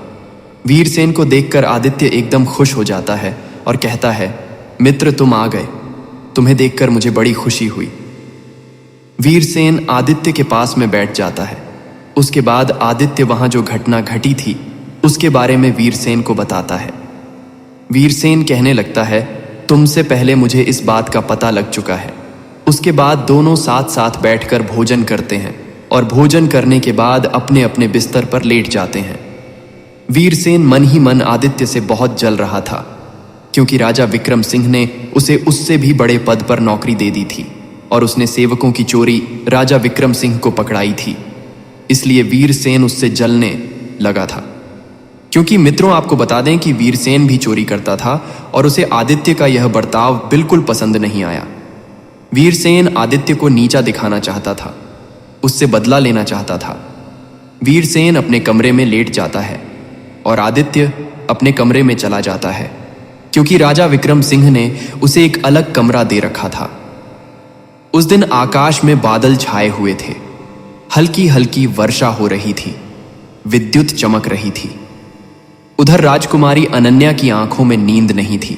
वीरसेन को देखकर आदित्य एकदम खुश हो जाता है और कहता है, मित्र तुम आ गए, तुम्हें देखकर मुझे बड़ी खुशी हुई। वीरसेन आदित्य के पास में बैठ जाता है। उसके बाद आदित्य वहां जो घटना घटी थी उसके बारे में वीरसेन को बताता है। वीरसेन कहने लगता है, तुमसे पहले मुझे इस बात का पता लग चुका है। उसके बाद दोनों साथ साथ बैठकर भोजन करते हैं और भोजन करने के बाद अपने अपने बिस्तर पर लेट जाते हैं। वीरसेन मन ही मन आदित्य से बहुत जल रहा था, क्योंकि राजा विक्रम सिंह ने उसे उससे भी बड़े पद पर नौकरी दे दी थी और उसने सेवकों की चोरी राजा विक्रम सिंह को पकड़ाई थी। इसलिए वीरसेन उससे जलने लगा था। क्योंकि मित्रों, आपको बता दें कि वीरसेन भी चोरी करता था और उसे आदित्य का यह बर्ताव बिल्कुल पसंद नहीं आया। वीरसेन आदित्य को नीचा दिखाना चाहता था, उससे बदला लेना चाहता था। वीरसेन अपने कमरे में लेट जाता है और आदित्य अपने कमरे में चला जाता है, क्योंकि राजा विक्रम सिंह ने उसे एक अलग कमरा दे रखा था। उस दिन आकाश में बादल छाए हुए थे, हल्की हल्की वर्षा हो रही थी, विद्युत चमक रही थी। उधर राजकुमारी अनन्या की आंखों में नींद नहीं थी,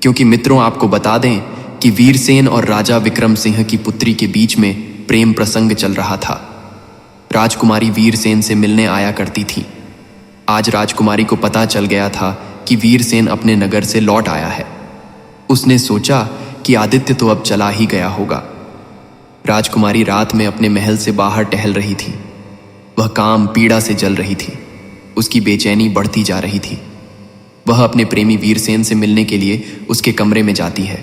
क्योंकि मित्रों आपको बता दें कि वीरसेन और राजा विक्रम सिंह की पुत्री के बीच में प्रेम प्रसंग चल रहा था। राजकुमारी वीरसेन से मिलने आया करती थी। आज राजकुमारी को पता चल गया था कि वीरसेन अपने नगर से लौट आया है। उसने सोचा कि आदित्य तो अब चला ही गया होगा। राजकुमारी रात में अपने महल से बाहर टहल रही थी। वह काम पीड़ा से जल रही थी, उसकी बेचैनी बढ़ती जा रही थी। वह अपने प्रेमी वीरसेन से मिलने के लिए उसके कमरे में जाती है।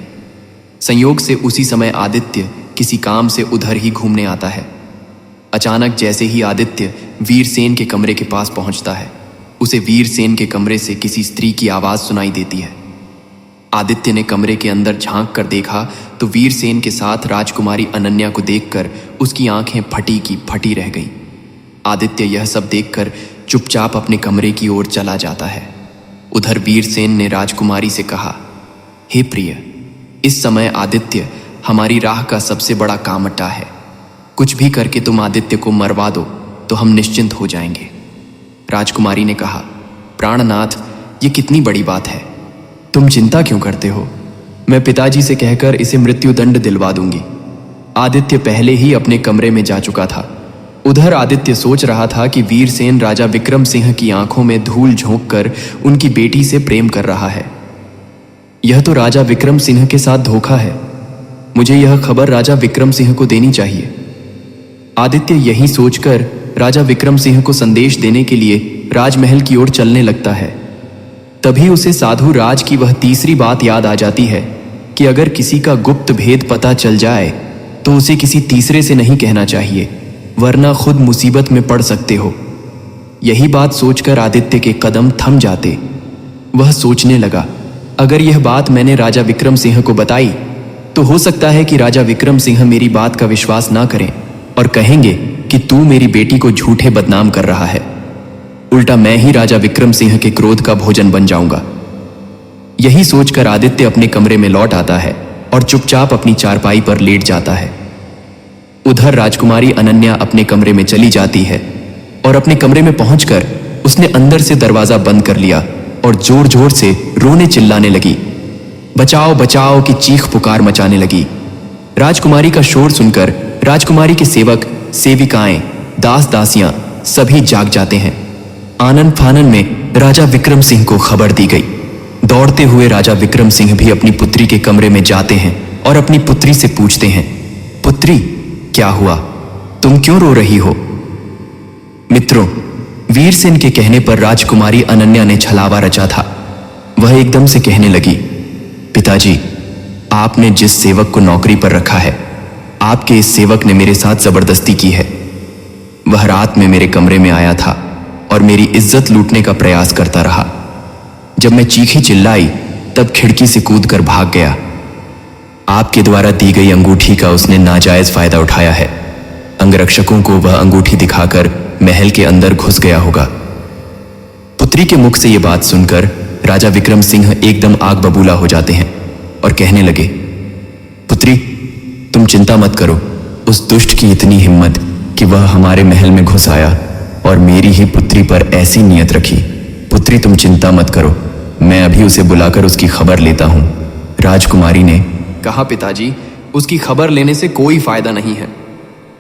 संयोग से उसी समय आदित्य किसी काम से उधर ही घूमने आता है। अचानक जैसे ही आदित्य वीरसेन के कमरे के पास पहुंचता है, उसे वीरसेन के कमरे से किसी स्त्री की आवाज सुनाई देती है। आदित्य ने कमरे के अंदर झांक कर देखा तो वीरसेन के साथ राजकुमारी अनन्या को देखकर उसकी आंखें फटी की फटी रह गईं। आदित्य यह सब देखकर चुपचाप अपने कमरे की ओर चला जाता है। उधर वीरसेन ने राजकुमारी से कहा, हे प्रिय, इस समय आदित्य हमारी राह का सबसे बड़ा कामटा है। कुछ भी करके तुम आदित्य को मरवा दो तो हम निश्चिंत हो जाएंगे। राजकुमारी ने कहा, प्राणनाथ, ये कितनी बड़ी बात है, तुम चिंता क्यों करते हो? मैं पिताजी से कहकर इसे मृत्युदंड दिलवा दूंगी। आदित्य पहले ही अपने कमरे में जा चुका था। उधर आदित्य सोच रहा था कि वीरसेन राजा विक्रम सिंह की आंखों में धूल झोंक कर उनकी बेटी से प्रेम कर रहा है। यह तो राजा विक्रम सिंह के साथ धोखा है। मुझे यह खबर राजा विक्रम सिंह को देनी चाहिए। आदित्य यही सोचकर राजा विक्रम सिंह को संदेश देने के लिए राजमहल की ओर चलने लगता है। तभी उसे साधु राज की वह तीसरी बात याद आ जाती है कि अगर किसी का गुप्त भेद पता चल जाए तो उसे किसी तीसरे से नहीं कहना चाहिए, वरना खुद मुसीबत में पड़ सकते हो। यही बात सोचकर आदित्य के कदम थम जाते। वह सोचने लगा, अगर यह बात मैंने राजा विक्रम सिंह को बताई तो हो सकता है कि राजा विक्रम सिंह मेरी बात का विश्वास ना करें और कहेंगे कि तू मेरी बेटी को झूठे बदनाम कर रहा है। उल्टा मैं ही राजा विक्रम सिंह के क्रोध का भोजन बन जाऊंगा। यही सोचकर आदित्य अपने कमरे में लौट आता है और चुपचाप अपनी चारपाई पर लेट जाता है। उधर राजकुमारी अनन्या अपने कमरे में चली जाती है और अपने कमरे में पहुंचकर उसने अंदर से दरवाजा बंद कर लिया और जोर जोर से रोने चिल्लाने लगी। बचाओ बचाओ की चीख पुकार मचाने लगी। राजकुमारी का शोर सुनकर राजकुमारी के सेवक, सेविकाएं, दास दासियां सभी जाग जाते हैं। आनन फानन में राजा विक्रम सिंह को खबर दी गई। दौड़ते हुए राजा विक्रम सिंह भी अपनी पुत्री के कमरे में जाते हैं और अपनी पुत्री से पूछते हैं, पुत्री क्या हुआ, तुम क्यों रो रही हो? मित्रों, वीरसेन के कहने पर राजकुमारी अनन्या ने छलावा रचा था। वह एकदम से कहने लगी, पिताजी, आपने जिस सेवक को नौकरी पर रखा है आपके इस सेवक ने मेरे साथ जबरदस्ती की है। वह रात में मेरे कमरे में आया था और मेरी इज्जत लूटने का प्रयास करता रहा। जब मैं चीखी चिल्लाई तब खिड़की से कूदकर भाग गया। आपके द्वारा दी गई अंगूठी का उसने नाजायज फायदा उठाया है। अंगरक्षकों को वह अंगूठी दिखाकर महल के अंदर घुस गया होगा। पुत्री के मुख से यह बात सुनकर राजा विक्रम सिंह एकदम आग बबूला हो जाते हैं और कहने लगे, पुत्री, तुम चिंता मत करो। उस दुष्ट की इतनी हिम्मत कि वह हमारे महल में घुस आया और मेरी ही पुत्री पर ऐसी नियत रखी। पुत्री, तुम चिंता मत करो, मैं अभी उसे बुलाकर उसकी खबर लेता हूं। राजकुमारी ने कहा, पिताजी, उसकी खबर लेने से कोई फायदा नहीं है।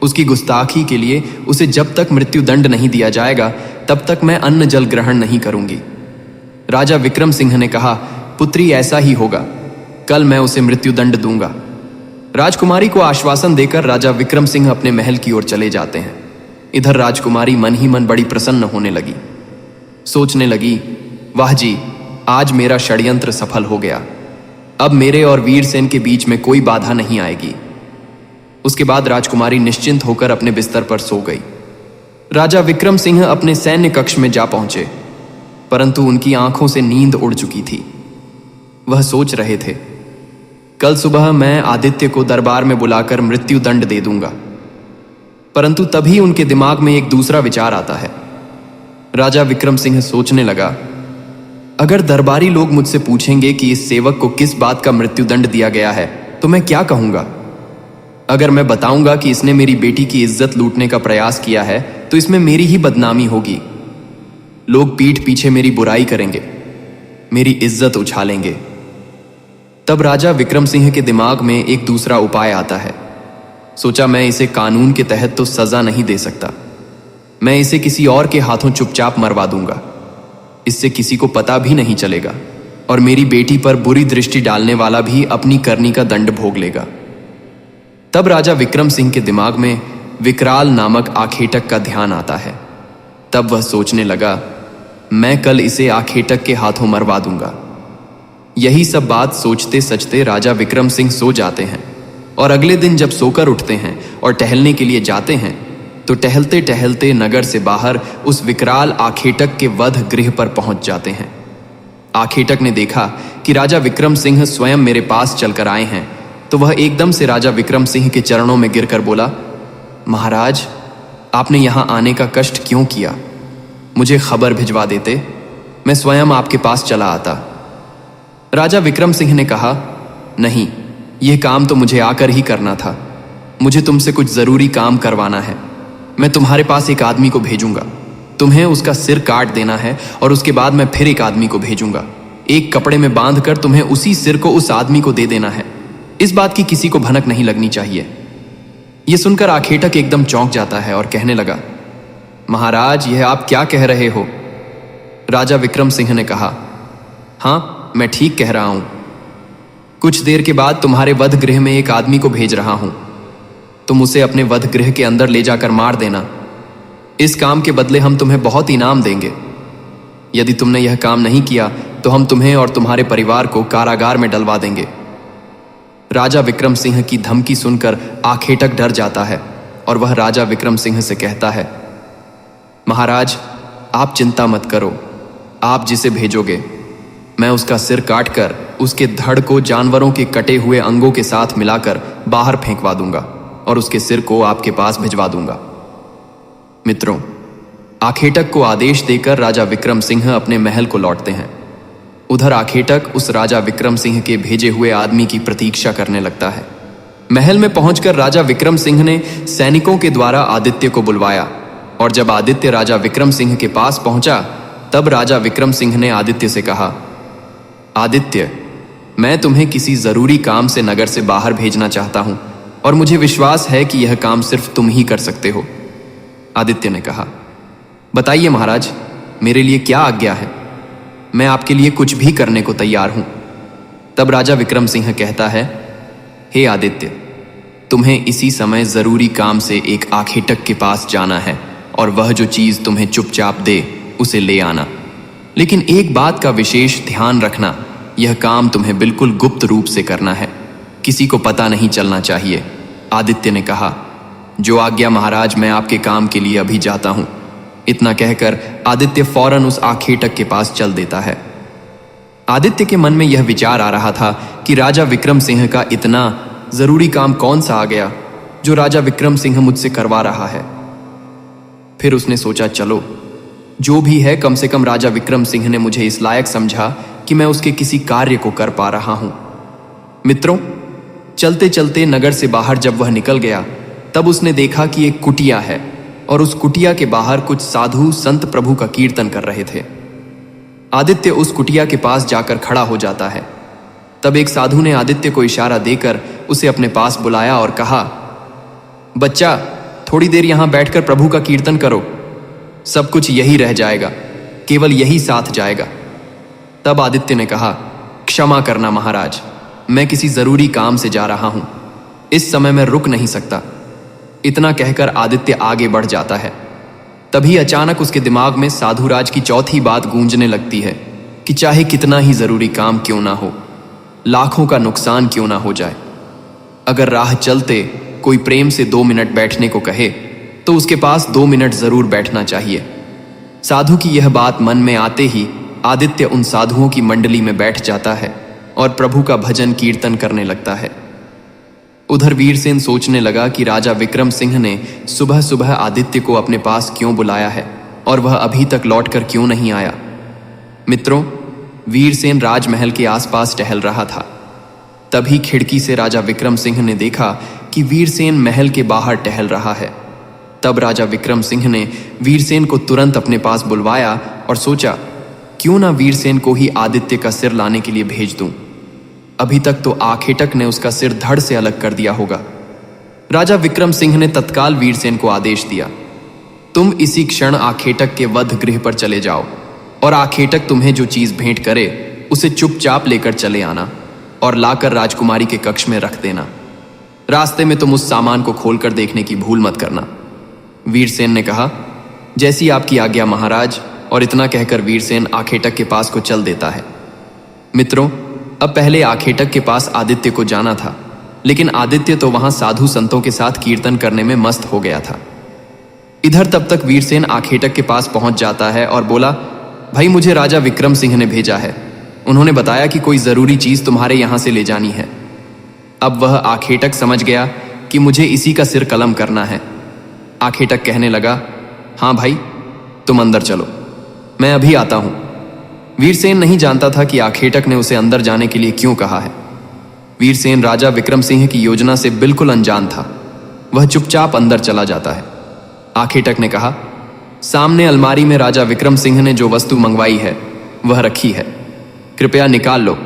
उसकी गुस्ताखी के लिए उसे जब तक मृत्युदंड नहीं दिया जाएगा तब तक मैं अन्न जल ग्रहण नहीं करूंगी। राजा विक्रम सिंह ने कहा, पुत्री, ऐसा ही होगा। कल मैं उसे मृत्युदंड दूंगा। राजकुमारी को आश्वासन देकर राजा विक्रम सिंह अपने महल की ओर चले जाते हैं। इधर राजकुमारी मन ही मन बड़ी प्रसन्न होने लगी। सोचने लगी, वाह जी, आज मेरा षड्यंत्र सफल हो गया। अब मेरे और वीरसेन के बीच में कोई बाधा नहीं आएगी। उसके बाद राजकुमारी निश्चिंत होकर अपने बिस्तर पर सो गई। राजा विक्रम सिंह अपने सैन्य कक्ष में जा पहुंचे, परंतु उनकी आंखों से नींद उड़ चुकी थी। वह सोच रहे थे, कल सुबह मैं आदित्य को दरबार में बुलाकर मृत्युदंड दे दूंगा। परंतु तभी उनके दिमाग में एक दूसरा विचार आता है। राजा विक्रम सिंह सोचने लगा, अगर दरबारी लोग मुझसे पूछेंगे कि इस सेवक को किस बात का मृत्युदंड दिया गया है तो मैं क्या कहूंगा? अगर मैं बताऊंगा कि इसने मेरी बेटी की इज्जत लूटने का प्रयास किया है तो इसमें मेरी ही बदनामी होगी। लोग पीठ पीछे मेरी बुराई करेंगे, मेरी इज्जत उछालेंगे। तब राजा विक्रम सिंह के दिमाग में एक दूसरा उपाय आता है। सोचा, मैं इसे कानून के तहत तो सजा नहीं दे सकता, मैं इसे किसी और के हाथों चुपचाप मरवा दूंगा। इससे किसी को पता भी नहीं चलेगा और मेरी बेटी पर बुरी दृष्टि डालने वाला भी अपनी करनी का दंड भोग लेगा। तब राजा विक्रम सिंह के दिमाग में विकराल नामक आखेटक का ध्यान आता है। तब वह सोचने लगा, मैं कल इसे आखेटक के हाथों मरवा दूंगा। यही सब बात सोचते सचते राजा विक्रम सिंह सो जाते हैं और अगले दिन जब सोकर उठते हैं और टहलने के लिए जाते हैं तो टहलते टहलते नगर से बाहर उस विकराल आखेटक के वध गृह पर पहुंच जाते हैं। आखेटक ने देखा कि राजा विक्रम सिंह स्वयं मेरे पास चलकर आए हैं तो वह एकदम से राजा विक्रम सिंह के चरणों में गिरकर बोला, महाराज, आपने यहां आने का कष्ट क्यों किया? मुझे खबर भिजवा देते, मैं स्वयं आपके पास चला आता। राजा विक्रम सिंह ने कहा, नहीं, यह काम तो मुझे आकर ही करना था। मुझे तुमसे कुछ जरूरी काम करवाना है। मैं तुम्हारे पास एक आदमी को भेजूंगा, तुम्हें उसका सिर काट देना है और उसके बाद मैं फिर एक आदमी को भेजूंगा। एक कपड़े में बांधकर तुम्हें उसी सिर को उस आदमी को दे देना है। इस बात की किसी को भनक नहीं लगनी चाहिए। यह सुनकर आखेटक एकदम चौंक जाता है और कहने लगा, महाराज, यह आप क्या कह रहे हो? राजा विक्रम सिंह ने कहा, हाँ, मैं ठीक कह रहा हूं। कुछ देर के बाद तुम्हारे वध गृह में एक आदमी को भेज रहा हूं। तुम उसे अपने वध गृह के अंदर ले जाकर मार देना। इस काम के बदले हम तुम्हें बहुत इनाम देंगे। यदि तुमने यह काम नहीं किया तो हम तुम्हें और तुम्हारे परिवार को कारागार में डलवा देंगे। राजा विक्रम सिंह की धमकी सुनकर आखेटक डर जाता है और वह राजा विक्रम सिंह से कहता है, महाराज, आप चिंता मत करो। आप जिसे भेजोगे मैं उसका सिर काटकर उसके धड़ को जानवरों के कटे हुए अंगों के साथ मिलाकर बाहर फेंकवा दूंगा और उसके सिर को आपके पास भिजवा दूंगा। मित्रों, आखेटक को आदेश देकर राजा विक्रम सिंह अपने महल को लौटते हैं। उधर आखेटक उस राजा विक्रम सिंह के भेजे हुए आदमी की प्रतीक्षा करने लगता है। महल में पहुंचकर राजा विक्रम सिंह ने सैनिकों के द्वारा आदित्य को बुलवाया और जब आदित्य राजा विक्रम सिंह के पास पहुंचा तब राजा विक्रम सिंह ने आदित्य से कहा, आदित्य, मैं तुम्हें किसी जरूरी काम से नगर से बाहर भेजना चाहता हूं और मुझे विश्वास है कि यह काम सिर्फ तुम ही कर सकते हो। आदित्य ने कहा, बताइए महाराज, मेरे लिए क्या आज्ञा है? मैं आपके लिए कुछ भी करने को तैयार हूं। तब राजा विक्रम सिंह कहता है, हे आदित्य, तुम्हें इसी समय जरूरी काम से एक आखेटक के पास जाना है और वह जो चीज तुम्हें चुपचाप दे उसे ले आना। लेकिन एक बात का विशेष ध्यान रखना, यह काम तुम्हें बिल्कुल गुप्त रूप से करना है। किसी को पता नहीं चलना चाहिए। आदित्य ने कहा, जो आज्ञा महाराज, मैं आपके काम के लिए अभी जाता हूं। इतना कहकर आदित्य फौरन उस आखेटक के पास चल देता है। आदित्य के मन में यह विचार आ रहा था कि राजा विक्रम सिंह का इतना जरूरी काम कौन सा आ गया जो राजा विक्रम सिंह मुझसे करवा रहा है। फिर उसने सोचा, चलो जो भी है, कम से कम राजा विक्रम सिंह ने मुझे इस लायक समझा कि मैं उसके किसी कार्य को कर पा रहा हूं। मित्रों, चलते चलते नगर से बाहर जब वह निकल गया तब उसने देखा कि एक कुटिया है और उस कुटिया के बाहर कुछ साधु संत प्रभु का कीर्तन कर रहे थे। आदित्य उस कुटिया के पास जाकर खड़ा हो जाता है। तब एक साधु ने आदित्य को इशारा देकर उसे अपने पास बुलाया और कहा, बच्चा, थोड़ी देर यहां बैठकर प्रभु का कीर्तन करो, सब कुछ यही रह जाएगा, केवल यही साथ जाएगा। तब आदित्य ने कहा, क्षमा करना महाराज, मैं किसी जरूरी काम से जा रहा हूं, इस समय मैं रुक नहीं सकता। इतना कहकर आदित्य आगे बढ़ जाता है। तभी अचानक उसके दिमाग में साधुराज की चौथी बात गूंजने लगती है कि चाहे कितना ही जरूरी काम क्यों ना हो, लाखों का नुकसान क्यों ना हो जाए, अगर राह चलते कोई प्रेम से 2 मिनट बैठने को कहे तो उसके पास 2 मिनट जरूर बैठना चाहिए। साधु की यह बात मन में आते ही आदित्य उन साधुओं की मंडली में बैठ जाता है और प्रभु का भजन कीर्तन करने लगता है। उधर वीरसेन सोचने लगा कि राजा विक्रम सिंह ने सुबह सुबह आदित्य को अपने पास क्यों बुलाया है और वह अभी तक लौटकर क्यों नहीं आया। मित्रों, वीरसेन राजमहल के आसपास टहल रहा था। तभी खिड़की से राजा विक्रम सिंह ने देखा कि वीरसेन महल के बाहर टहल रहा है। तब राजा विक्रम सिंह ने वीरसेन को तुरंत अपने पास बुलवाया और सोचा, क्यों ना वीरसेन को ही आदित्य का सिर लाने के लिए भेज दूं। अभी तक तो आखेटक ने उसका सिर धड़ से अलग कर दिया होगा। राजा विक्रम सिंह ने तत्काल वीरसेन को आदेश दिया, तुम इसी क्षण आखेटक के वध गृह पर चले जाओ और आखेटक तुम्हें जो चीज भेंट करे उसे चुपचाप लेकर चले आना और लाकर राजकुमारी के कक्ष में रख देना। रास्ते में तुम उस सामान को खोलकर देखने की भूल मत करना। वीरसेन ने कहा, जैसी आपकी आज्ञा महाराज। और इतना कहकर वीरसेन आखेटक के पास को चल देता है। मित्रों, अब पहले आखेटक के पास आदित्य को जाना था, लेकिन आदित्य तो वहां साधु संतों के साथ कीर्तन करने में मस्त हो गया था। इधर तब तक वीरसेन आखेटक के पास पहुंच जाता है और बोला, भाई, मुझे राजा विक्रम सिंह ने भेजा है। उन्होंने बताया कि कोई जरूरी चीज तुम्हारे यहां से ले जानी है। अब वह आखेटक समझ गया कि मुझे इसी का सिर कलम करना है। आखेटक कहने लगा, हाँ भाई, तुम अंदर चलो, मैं अभी आता हूं। वीरसेन नहीं जानता था कि आखेटक ने उसे अंदर जाने के लिए क्यों कहा है। वीरसेन राजा विक्रम सिंह की योजना से बिल्कुल अनजान था। वह चुपचाप अंदर चला जाता है। आखेटक ने कहा, सामने अलमारी में राजा विक्रम सिंह ने जो वस्तु मंगवाई है वह रखी है, कृपया निकाल लो।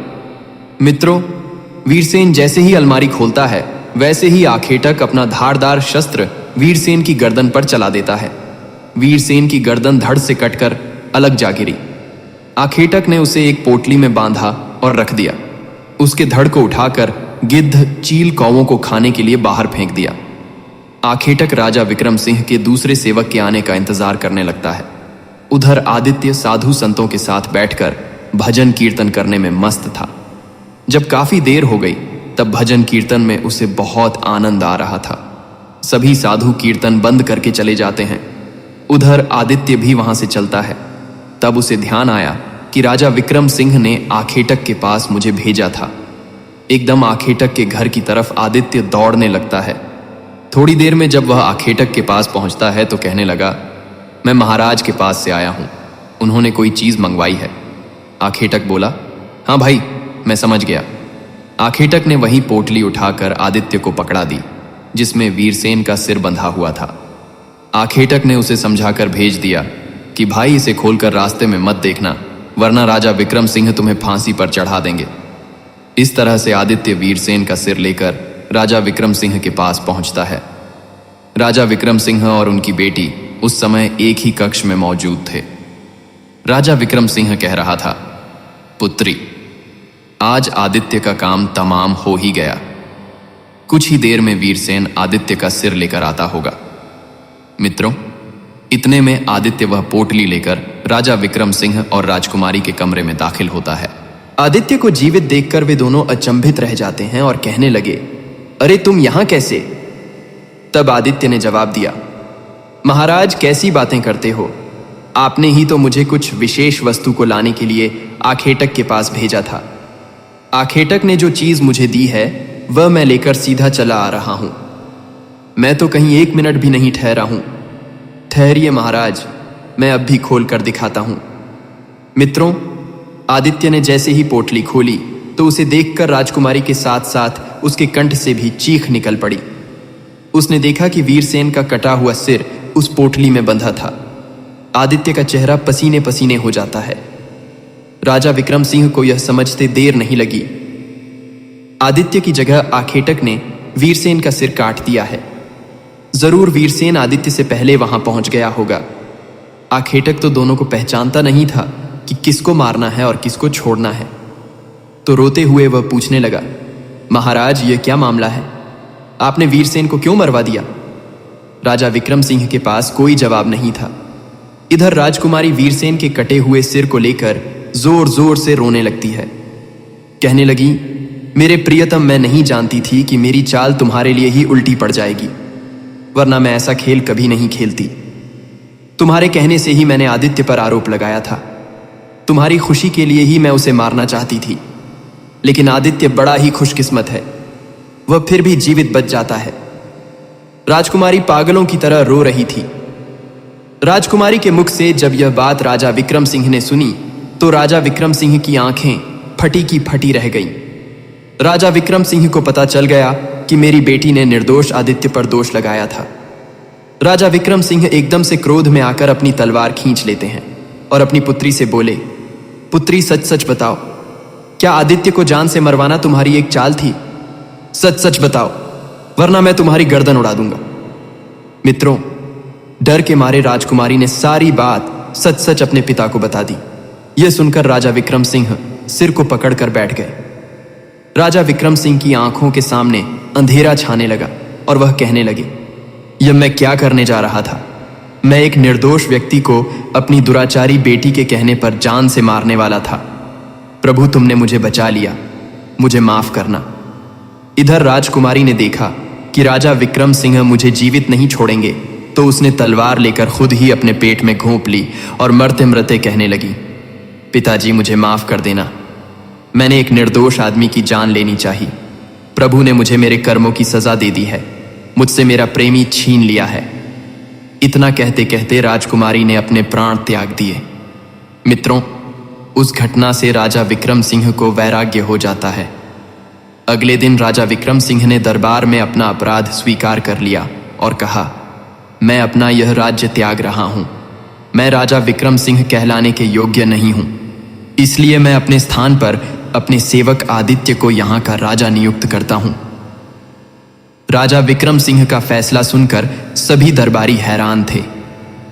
मित्रों, वीरसेन जैसे ही अलमारी खोलता है वैसे ही आखेटक अपना धारदार शस्त्र वीरसेन की गर्दन पर चला देता है। वीरसेन की गर्दन धड़ से कटकर अलग जा गिरी। आखेटक ने उसे एक पोटली में बांधा और रख दिया। उसके धड़ को उठाकर गिद्ध चील कौवों को खाने के लिए बाहर फेंक दिया। आखेटक राजा विक्रम सिंह के दूसरे सेवक के आने का इंतजार करने लगता है। उधर आदित्य साधु संतों के साथ बैठकर भजन कीर्तन करने में मस्त था। जब काफी देर हो गई तब भजन कीर्तन में उसे बहुत आनंद आ रहा था। सभी साधु कीर्तन बंद करके चले जाते हैं। उधर आदित्य भी वहां से चलता है। तब उसे ध्यान आया कि राजा विक्रम सिंह ने आखेटक के पास मुझे भेजा था। एकदम आखेटक के घर की तरफ आदित्य दौड़ने लगता है। थोड़ी देर में जब वह आखेटक के पास पहुंचता है तो कहने लगा, मैं महाराज के पास से आया हूं, उन्होंने कोई चीज मंगवाई है। आखेटक बोला, हाँ भाई, मैं समझ गया। आखेटक ने वही पोटली उठाकर आदित्य को पकड़ा दी जिसमें वीरसेन का सिर बंधा हुआ था। आखेटक ने उसे समझाकर भेज दिया कि भाई, इसे खोलकर रास्ते में मत देखना, वरना राजा विक्रम सिंह तुम्हें फांसी पर चढ़ा देंगे। इस तरह से आदित्य वीरसेन का सिर लेकर राजा विक्रम सिंह के पास पहुंचता है। राजा विक्रम सिंह और उनकी बेटी उस समय एक ही कक्ष में मौजूद थे। राजा विक्रम सिंह कह रहा था, पुत्री, आज आदित्य का काम तमाम हो ही गया। कुछ ही देर में वीरसेन आदित्य का सिर लेकर आता होगा। मित्रों, इतने में आदित्य वह पोटली लेकर राजा विक्रम सिंह और राजकुमारी के कमरे में दाखिल होता है। आदित्य को जीवित देखकर वे दोनों अचंभित रह जाते हैं और कहने लगे, अरे तुम यहां कैसे? तब आदित्य ने जवाब दिया, महाराज कैसी बातें करते हो, आपने ही तो मुझे कुछ विशेष वस्तु को लाने के लिए आखेटक के पास भेजा था। आखेटक ने जो चीज मुझे दी है वह मैं लेकर सीधा चला आ रहा हूं। मैं तो कहीं 1 मिनट भी नहीं ठहरा हूं। ठहरिए महाराज, मैं अब भी खोल कर दिखाता हूं। मित्रों, आदित्य ने जैसे ही पोटली खोली तो उसे देखकर राजकुमारी के साथ साथ उसके कंठ से भी चीख निकल पड़ी। उसने देखा कि वीरसेन का कटा हुआ सिर उस पोटली में बंधा था। आदित्य का चेहरा पसीने पसीने हो जाता है। राजा विक्रम सिंह को यह समझते देर नहीं लगी। आदित्य की जगह आखेटक ने वीरसेन का सिर काट दिया है। जरूर वीरसेन आदित्य से पहले वहां पहुंच गया होगा। आखेटक तो दोनों को पहचानता नहीं था कि किसको मारना है और किसको छोड़ना है। तो रोते हुए वह पूछने लगा, महाराज यह क्या मामला है, आपने वीरसेन को क्यों मरवा दिया? राजा विक्रम सिंह के पास कोई जवाब नहीं था। इधर राजकुमारी वीरसेन के कटे हुए सिर को लेकर जोर जोर से रोने लगती है। कहने लगी, मेरे प्रियतम, मैं नहीं जानती थी कि मेरी चाल तुम्हारे लिए ही उल्टी पड़ जाएगी, वरना मैं ऐसा खेल कभी नहीं खेलती। तुम्हारे कहने से ही मैंने आदित्य पर आरोप लगाया था। तुम्हारी खुशी के लिए ही मैं उसे मारना चाहती थी, लेकिन आदित्य बड़ा ही खुशकिस्मत है, वह फिर भी जीवित बच जाता है। राजकुमारी पागलों की तरह रो रही थी। राजकुमारी के मुख से जब यह बात राजा विक्रम सिंह ने सुनी तो राजा विक्रम सिंह की आंखें फटी की फटी रह गईं। राजा विक्रम सिंह को पता चल गया कि मेरी बेटी ने निर्दोष आदित्य पर दोष लगाया था। राजा विक्रम सिंह एकदम से क्रोध में आकर अपनी तलवार खींच लेते हैं और अपनी पुत्री से बोले, पुत्री सच सच बताओ, क्या आदित्य को जान से मरवाना तुम्हारी एक चाल थी? सच सच बताओ, वरना मैं तुम्हारी गर्दन उड़ा दूंगा। मित्रों, डर के मारे राजकुमारी ने सारी बात सच सच अपने पिता को बता दी। यह सुनकर राजा विक्रम सिंह सिर को पकड़कर बैठ गए। राजा विक्रम सिंह की आंखों के सामने अंधेरा छाने लगा और वह कहने लगे, यह मैं क्या करने जा रहा था? मैं एक निर्दोष व्यक्ति को अपनी दुराचारी बेटी के कहने पर जान से मारने वाला था। प्रभु, तुमने मुझे बचा लिया, मुझे माफ करना। इधर राजकुमारी ने देखा कि राजा विक्रम सिंह मुझे जीवित नहीं छोड़ेंगे, तो उसने तलवार लेकर खुद ही अपने पेट में घोंप ली और मरते मरते कहने लगी, पिताजी मुझे माफ कर देना, मैंने एक निर्दोष आदमी की जान लेनी चाहिए। प्रभु ने मुझे मेरे कर्मों की सजा दे दी है, मुझसे मेरा प्रेमी छीन लिया है। इतना कहते कहते राजकुमारी ने अपने प्राण त्याग दिए। मित्रों, उस घटना से राजा विक्रम सिंह को वैराग्य हो जाता है। अगले दिन राजा विक्रम सिंह ने दरबार में अपना अपराध स्वीकार कर लिया और कहा, मैं अपना यह राज्य त्याग रहा हूं। मैं राजा विक्रम सिंह कहलाने के योग्य नहीं हूं, इसलिए मैं अपने स्थान पर अपने सेवक आदित्य को यहां का राजा नियुक्त करता हूं। राजा विक्रम सिंह का फैसला सुनकर सभी दरबारी हैरान थे।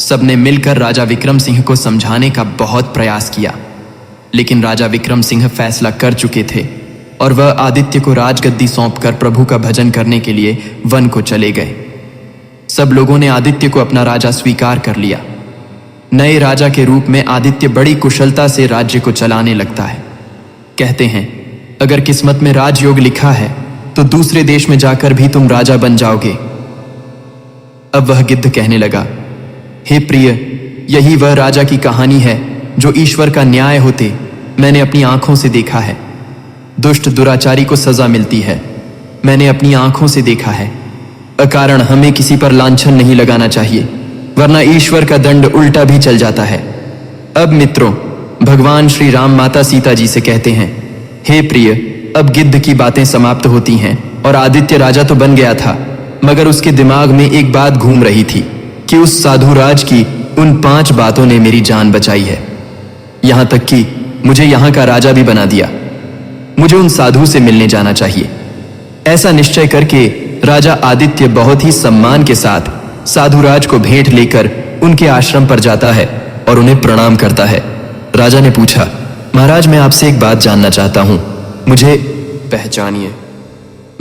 सबने मिलकर राजा विक्रम सिंह को समझाने का बहुत प्रयास किया, लेकिन राजा विक्रम सिंह फैसला कर चुके थे और वह आदित्य को राजगद्दी सौंपकर प्रभु का भजन करने के लिए वन को चले गए। सब लोगों ने आदित्य को अपना राजा स्वीकार कर लिया। नए राजा के रूप में आदित्य बड़ी कुशलता से राज्य को चलाने लगता है। कहते हैं, अगर किस्मत में राजयोग लिखा है तो दूसरे देश में जाकर भी तुम राजा बन जाओगे। अब वह गिद्ध कहने लगा, हे प्रिय, यही वह राजा की कहानी है जो ईश्वर का न्याय होते मैंने अपनी आंखों से देखा है। दुष्ट दुराचारी को सजा मिलती है, मैंने अपनी आंखों से देखा है। अकारण हमें किसी पर लांछन नहीं लगाना चाहिए, वरना ईश्वर का दंड उल्टा भी चल जाता है। अब मित्रों, भगवान श्री राम माता सीता जी से कहते हैं, हे प्रिय, अब गिद्ध की बातें समाप्त होती हैं और आदित्य राजा तो बन गया था, मगर उसके दिमाग में एक बात घूम रही थी कि उस साधु राज की उन 5 बातों ने मेरी जान बचाई है। यहां तक कि मुझे यहां का राजा भी बना दिया। मुझे उन साधु से मिलने जाना चाहिए। ऐसा निश्चय करके राजा आदित्य बहुत ही सम्मान के साथ साधुराज को भेंट लेकर उनके आश्रम पर जाता है और उन्हें प्रणाम करता है। राजा ने पूछा, महाराज, मैं आपसे एक बात जानना चाहता हूं, मुझे पहचानिए।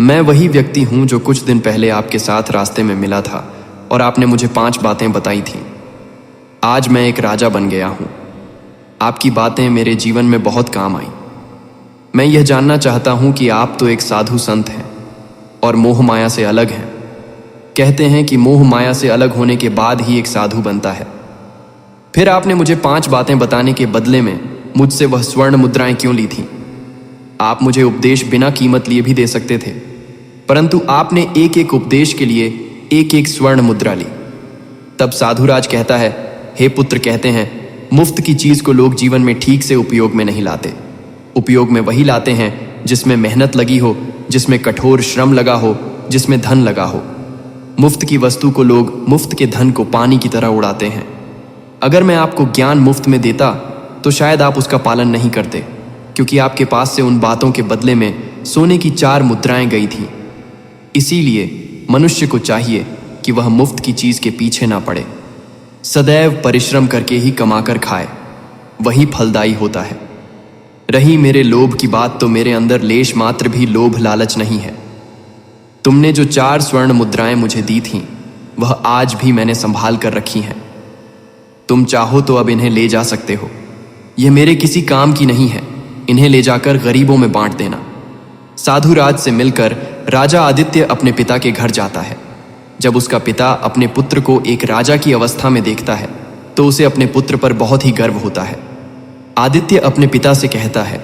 मैं वही व्यक्ति हूं जो कुछ दिन पहले आपके साथ रास्ते में मिला था और आपने मुझे 5 बातें बताई थीं। आज मैं एक राजा बन गया हूं। आपकी बातें मेरे जीवन में बहुत काम आई। मैं यह जानना चाहता हूं कि आप तो एक साधु संत हैं और मोह माया से अलग हैं, कहते हैं कि मोह माया से अलग होने के बाद ही एक साधु बनता है। फिर आपने मुझे 5 बातें बताने के बदले में मुझसे वह स्वर्ण मुद्राएं क्यों ली थीं? आप मुझे उपदेश बिना कीमत लिए भी दे सकते थे, परंतु आपने एक एक उपदेश के लिए एक एक स्वर्ण मुद्रा ली। तब साधुराज कहता है, हे पुत्र, कहते हैं मुफ्त की चीज को लोग जीवन में ठीक से उपयोग में नहीं लाते। उपयोग में वही लाते हैं जिसमें मेहनत लगी हो, जिसमें कठोर श्रम लगा हो, जिसमें धन लगा हो। मुफ्त की वस्तु को लोग मुफ्त के धन को पानी की तरह उड़ाते हैं। अगर मैं आपको ज्ञान मुफ्त में देता तो शायद आप उसका पालन नहीं करते, क्योंकि आपके पास से उन बातों के बदले में सोने की 4 मुद्राएं गई थीं। इसीलिए मनुष्य को चाहिए कि वह मुफ्त की चीज के पीछे ना पड़े, सदैव परिश्रम करके ही कमाकर खाए, वही फलदायी होता है। रही मेरे लोभ की बात, तो मेरे अंदर लेश मात्र भी लोभ लालच नहीं है। तुमने जो 4 स्वर्ण मुद्राएं मुझे दी थीं, वह आज भी मैंने संभाल कर रखी हैं। तुम चाहो तो अब इन्हें ले जा सकते हो। यह मेरे किसी काम की नहीं है, इन्हें ले जाकर गरीबों में बांट देना। साधुराज से मिलकर राजा आदित्य अपने पिता के घर जाता है। जब उसका पिता अपने पुत्र को एक राजा की अवस्था में देखता है तो उसे अपने पुत्र पर बहुत ही गर्व होता है। आदित्य अपने पिता से कहता है,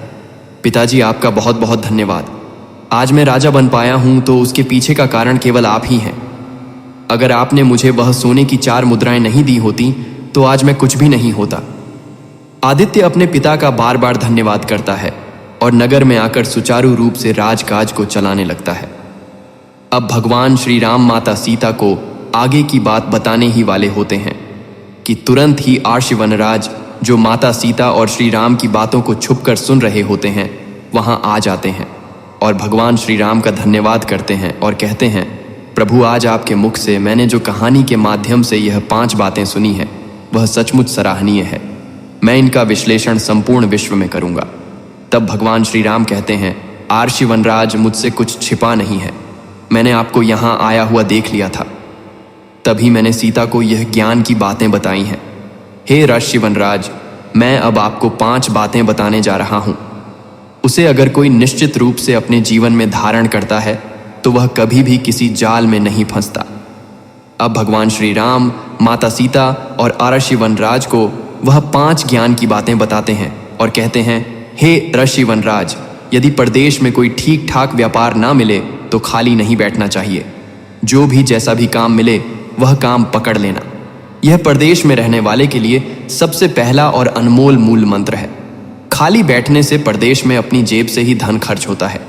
पिताजी, आपका बहुत बहुत धन्यवाद। आज मैं राजा बन पाया हूं तो उसके पीछे का कारण केवल आप ही हैं। अगर आपने मुझे वह सोने की 4 मुद्राएं नहीं दी होती तो आज मैं कुछ भी नहीं होता। आदित्य अपने पिता का बार बार धन्यवाद करता है और नगर में आकर सुचारू रूप से राजकाज को चलाने लगता है। अब भगवान श्री राम माता सीता को आगे की बात बताने ही वाले होते हैं कि तुरंत ही आर्षि वनराज, जो माता सीता और श्री राम की बातों को छुपकर सुन रहे होते हैं, वहां आ जाते हैं और भगवान श्री राम का धन्यवाद करते हैं और कहते हैं, प्रभु, आज आपके मुख से मैंने जो कहानी के माध्यम से यह 5 बातें सुनी है वह सचमुच सराहनीय है। मैं इनका विश्लेषण संपूर्ण विश्व में करूंगा। तब भगवान श्री राम कहते हैं, आर्षि वनराज, मुझसे कुछ छिपा नहीं है। मैंने आपको यहाँ आया हुआ देख लिया था, तभी मैंने सीता को यह ज्ञान की बातें बताई हैं। हे ऋषि वनराज, मैं अब आपको 5 बातें बताने जा रहा हूं। उसे अगर कोई निश्चित रूप से अपने जीवन में धारण करता है तो वह कभी भी किसी जाल में नहीं फंसता। अब भगवान श्री राम माता सीता और आर्षि वनराज को वह 5 ज्ञान की बातें बताते हैं और कहते हैं, हे ऋषि वनराज, यदि प्रदेश में कोई ठीक ठाक व्यापार ना मिले तो खाली नहीं बैठना चाहिए। जो भी जैसा भी काम मिले वह काम पकड़ लेना। यह प्रदेश में रहने वाले के लिए सबसे पहला और अनमोल मूल मंत्र है। खाली बैठने से प्रदेश में अपनी जेब से ही धन खर्च होता है।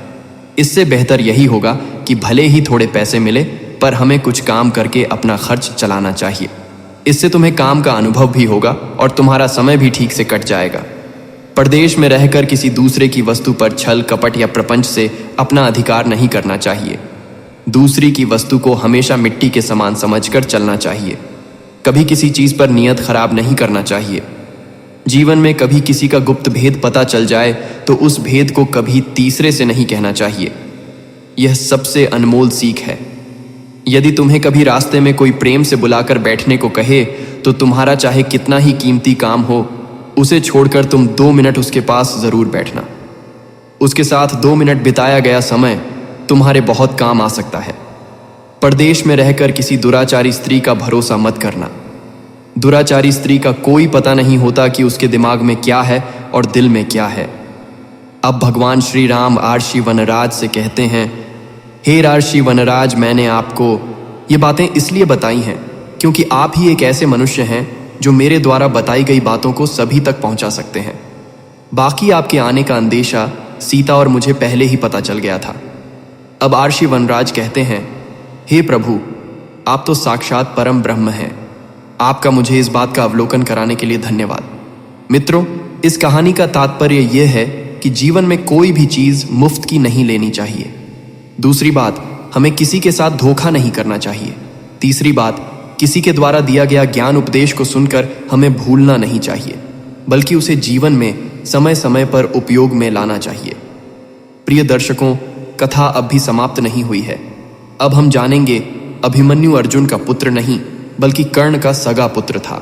इससे बेहतर यही होगा कि भले ही थोड़े पैसे मिले पर हमें कुछ काम करके अपना खर्च चलाना चाहिए। इससे तुम्हें काम का अनुभव भी होगा और तुम्हारा समय भी ठीक से कट जाएगा। प्रदेश में रहकर किसी दूसरे की वस्तु पर छल कपट या प्रपंच से अपना अधिकार नहीं करना चाहिए। दूसरी की वस्तु को हमेशा मिट्टी के समान समझकर चलना चाहिए। कभी किसी चीज पर नियत खराब नहीं करना चाहिए। जीवन में कभी किसी का गुप्त भेद पता चल जाए तो उस भेद को कभी तीसरे से नहीं कहना चाहिए। यह सबसे अनमोल सीख है। यदि तुम्हें कभी रास्ते में कोई प्रेम से बुलाकर बैठने को कहे तो तुम्हारा चाहे कितना ही कीमती काम हो, उसे छोड़कर तुम 2 मिनट उसके पास जरूर बैठना। उसके साथ 2 मिनट बिताया गया समय तुम्हारे बहुत काम आ सकता है। परदेश में रहकर किसी दुराचारी स्त्री का भरोसा मत करना। दुराचारी स्त्री का कोई पता नहीं होता कि उसके दिमाग में क्या है और दिल में क्या है। अब भगवान श्री राम आर्षि वनराज से कहते हैं, हे आर्षि वनराज, मैंने आपको ये बातें इसलिए बताई हैं क्योंकि आप ही एक ऐसे मनुष्य हैं जो मेरे द्वारा बताई गई बातों को सभी तक पहुंचा सकते हैं। बाकी आपके आने का अंदेशा सीता और मुझे पहले ही पता चल गया था। अब आर्षि वनराज कहते हैं, हे प्रभु, आप तो साक्षात परम ब्रह्म हैं। आपका मुझे इस बात का अवलोकन कराने के लिए धन्यवाद। मित्रों, इस कहानी का तात्पर्य यह है कि जीवन में कोई भी चीज मुफ्त की नहीं लेनी चाहिए। दूसरी बात, हमें किसी के साथ धोखा नहीं करना चाहिए। तीसरी बात, किसी के द्वारा दिया गया ज्ञान उपदेश को सुनकर हमें भूलना नहीं चाहिए, बल्कि उसे जीवन में समय समय पर उपयोग में लाना चाहिए। प्रिय दर्शकों, कथा अब भी समाप्त नहीं हुई है। अब हम जानेंगे अभिमन्यु अर्जुन का पुत्र नहीं बल्कि कर्ण का सगा पुत्र था।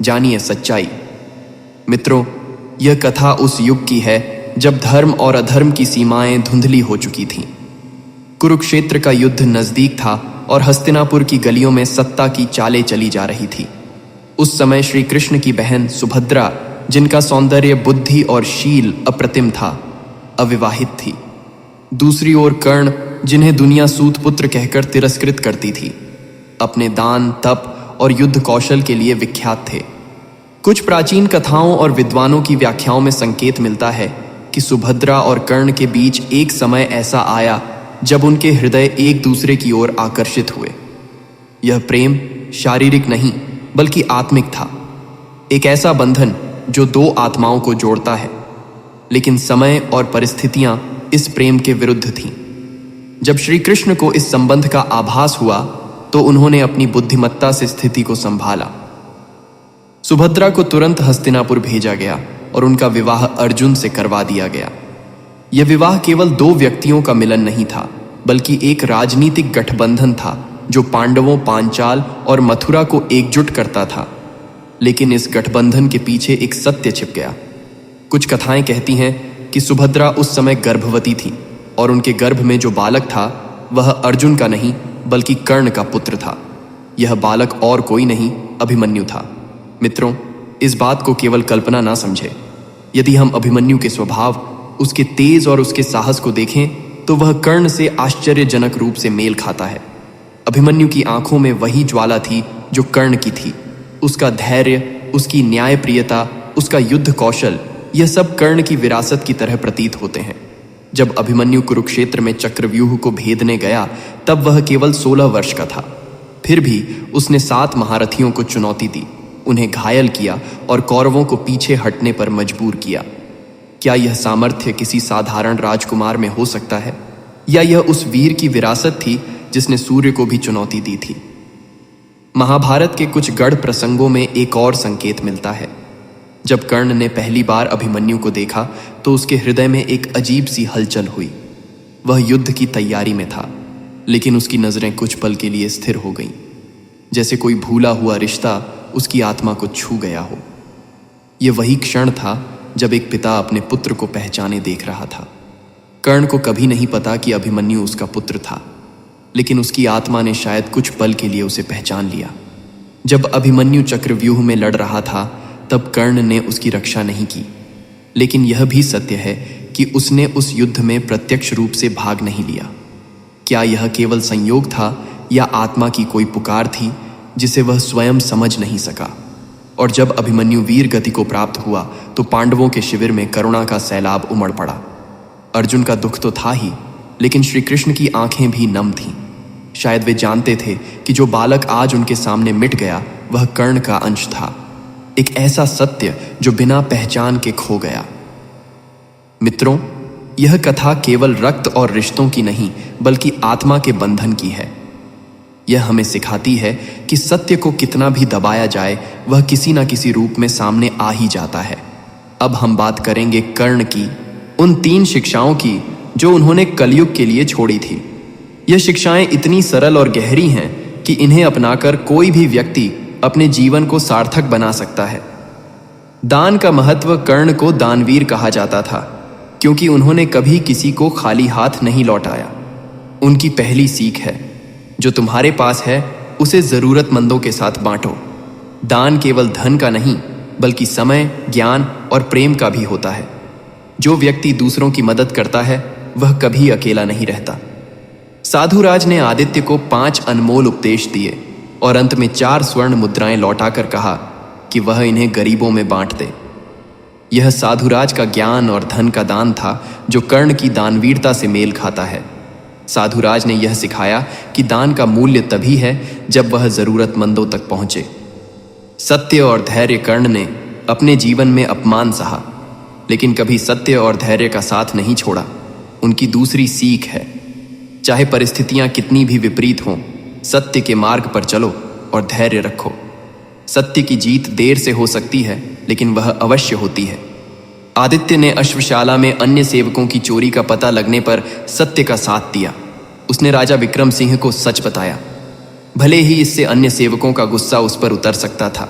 जानिए सच्चाई। मित्रों, यह कथा उस युग की है जब धर्म और अधर्म की सीमाएं धुंधली हो चुकी थीं। कुरुक्षेत्र का युद्ध नजदीक था और हस्तिनापुर की गलियों में सत्ता की चालें चली जा रही थी। उस समय श्री कृष्ण की बहन सुभद्रा, जिनका सौंदर्य, बुद्धि और शील अप्रतिम था, अविवाहित थी। दूसरी ओर कर्ण, जिन्हें दुनिया सूत पुत्र कहकर तिरस्कृत करती थी, अपने दान, तप और युद्ध कौशल के लिए विख्यात थे। कुछ प्राचीन कथाओं और विद्वानों की व्याख्याओं में संकेत मिलता है कि सुभद्रा और कर्ण के बीच एक समय ऐसा आया जब उनके हृदय एक दूसरे की ओर आकर्षित हुए। यह प्रेम शारीरिक नहीं बल्कि आत्मिक था, एक ऐसा बंधन जो दो आत्माओं को जोड़ता है। लेकिन समय और परिस्थितियां इस प्रेम के विरुद्ध थीं। जब श्री कृष्ण को इस संबंध का आभास हुआ तो उन्होंने अपनी बुद्धिमत्ता से स्थिति को संभाला। सुभद्रा को तुरंत हस्तिनापुर भेजा गया और उनका विवाह अर्जुन से करवा दिया गया। यह विवाह केवल दो व्यक्तियों का मिलन नहीं था, बल्कि एक राजनीतिक गठबंधन था जो पांडवों, पांचाल और मथुरा को एकजुट करता था। लेकिन इस गठबंधन के पीछे एक सत्य छिप गया। कुछ कथाएं कहती हैं कि सुभद्रा उस समय गर्भवती थी और उनके गर्भ में जो बालक था वह अर्जुन का नहीं बल्कि कर्ण का पुत्र था। यह बालक और कोई नहीं, अभिमन्यु था। मित्रों, इस बात को केवल कल्पना ना समझे। यदि हम अभिमन्यु के स्वभाव, उसके तेज और उसके साहस को देखें तो वह कर्ण से आश्चर्यजनक रूप से मेल खाता है। अभिमन्यु की आंखों में वही ज्वाला थी जो कर्ण की थी। उसका धैर्य, उसकी न्यायप्रियता, उसका युद्ध कौशल, यह सब कर्ण की विरासत की तरह प्रतीत होते हैं। जब अभिमन्यु कुरुक्षेत्र में चक्रव्यूह को भेदने गया तब वह केवल 16 वर्ष का था। फिर भी उसने 7 महारथियों को चुनौती दी, उन्हें घायल किया और कौरवों को पीछे हटने पर मजबूर किया। क्या यह सामर्थ्य किसी साधारण राजकुमार में हो सकता है, या यह उस वीर की विरासत थी जिसने सूर्य को भी चुनौती दी थी? महाभारत के कुछ गढ़ प्रसंगों में एक और संकेत मिलता है। जब कर्ण ने पहली बार अभिमन्यु को देखा तो उसके हृदय में एक अजीब सी हलचल हुई। वह युद्ध की तैयारी में था, लेकिन उसकी नजरें कुछ पल के लिए स्थिर हो गईं, जैसे कोई भूला हुआ रिश्ता उसकी आत्मा को छू गया हो। यह वही क्षण था जब एक पिता अपने पुत्र को पहचाने देख रहा था। कर्ण को कभी नहीं पता कि अभिमन्यु उसका पुत्र था, लेकिन उसकी आत्मा ने शायद कुछ पल के लिए उसे पहचान लिया। जब अभिमन्यु चक्रव्यूह में लड़ रहा था तब कर्ण ने उसकी रक्षा नहीं की, लेकिन यह भी सत्य है कि उसने उस युद्ध में प्रत्यक्ष रूप से भाग नहीं लिया। क्या यह केवल संयोग था या आत्मा की कोई पुकार थी जिसे वह स्वयं समझ नहीं सका? और जब अभिमन्यु वीर गति को प्राप्त हुआ तो पांडवों के शिविर में करुणा का सैलाब उमड़ पड़ा। अर्जुन का दुख तो था ही, लेकिन श्री कृष्ण की आंखें भी नम थीं। शायद वे जानते थे कि जो बालक आज उनके सामने मिट गया वह कर्ण का अंश था, एक ऐसा सत्य जो बिना पहचान के खो गया। मित्रों, यह कथा केवल रक्त और रिश्तों की नहीं बल्कि आत्मा के बंधन की है। यह हमें सिखाती है कि सत्य को कितना भी दबाया जाए वह किसी न किसी रूप में सामने आ ही जाता है। अब हम बात करेंगे कर्ण की, उन 3 शिक्षाओं की जो उन्होंने कलयुग के लिए छोड़ी थी। यह शिक्षाएं इतनी सरल और गहरी हैं कि इन्हें अपनाकर कोई भी व्यक्ति अपने जीवन को सार्थक बना सकता है। दान का महत्व कर्ण को दानवीर कहा जाता था, क्योंकि उन्होंने कभी किसी को खाली हाथ नहीं लौटाया। उनकी पहली सीख है, जो तुम्हारे पास है उसे जरूरतमंदों के साथ बांटो। दान केवल धन का नहीं बल्कि समय, ज्ञान और प्रेम का भी होता है। जो व्यक्ति दूसरों की मदद करता है वह कभी अकेला नहीं रहता। साधुराज ने आदित्य को 5 अनमोल उपदेश दिए और अंत में 4 स्वर्ण मुद्राएं लौटाकर कहा कि वह इन्हें गरीबों में बांट दे। यह साधुराज का ज्ञान और धन का दान था जो कर्ण की दानवीरता से मेल खाता है। साधुराज ने यह सिखाया कि दान का मूल्य तभी है जब वह जरूरतमंदों तक पहुंचे। सत्य और धैर्य कर्ण ने अपने जीवन में अपमान सहा, लेकिन कभी सत्य और धैर्य का साथ नहीं छोड़ा। उनकी दूसरी सीख है, चाहे परिस्थितियां कितनी भी विपरीत हों, सत्य के मार्ग पर चलो और धैर्य रखो। सत्य की जीत देर से हो सकती है, लेकिन वह अवश्य होती है। आदित्य ने अश्वशाला में अन्य सेवकों की चोरी का पता लगने पर सत्य का साथ दिया। उसने राजा विक्रम सिंह को सच बताया, भले ही इससे अन्य सेवकों का गुस्सा उस पर उतर सकता था।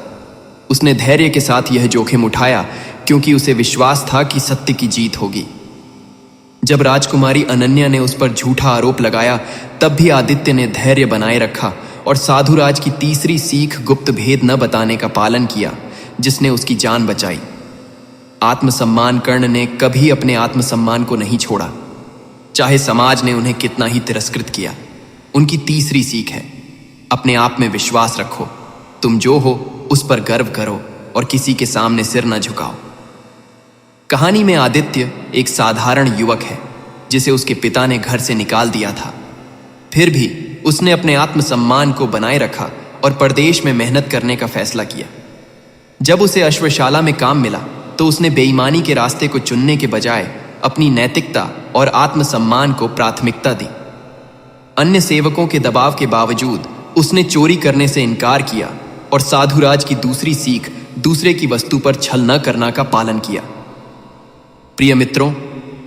उसने धैर्य के साथ यह जोखिम उठाया क्योंकि उसे विश्वास था कि सत्य की जीत होगी। जब राजकुमारी अनन्या ने उस पर झूठा आरोप लगाया, तब भी आदित्य ने धैर्य बनाए रखा और साधुराज की तीसरी सीख गुप्त भेद न बताने का पालन किया, जिसने उसकी जान बचाई। आत्मसम्मान कर्ण ने कभी अपने आत्मसम्मान को नहीं छोड़ा, चाहे समाज ने उन्हें कितना ही तिरस्कृत किया। उनकी तीसरी सीख है, अपने आप में विश्वास रखो, तुम जो हो उस पर गर्व करो और किसी के सामने सिर न झुकाओ। कहानी में आदित्य एक साधारण युवक है जिसे उसके पिता ने घर से निकाल दिया था। फिर भी उसने अपने आत्मसम्मान को बनाए रखा और परदेश में मेहनत करने का फैसला किया। जब उसे अश्वशाला में काम मिला तो उसने बेईमानी के रास्ते को चुनने के बजाय अपनी नैतिकता और आत्मसम्मान को प्राथमिकता दी। अन्य सेवकों के दबाव के बावजूद उसने चोरी करने से इनकार किया और साधुराज की दूसरी सीख, दूसरे की वस्तु पर छल न करना का पालन किया। प्रिय मित्रों,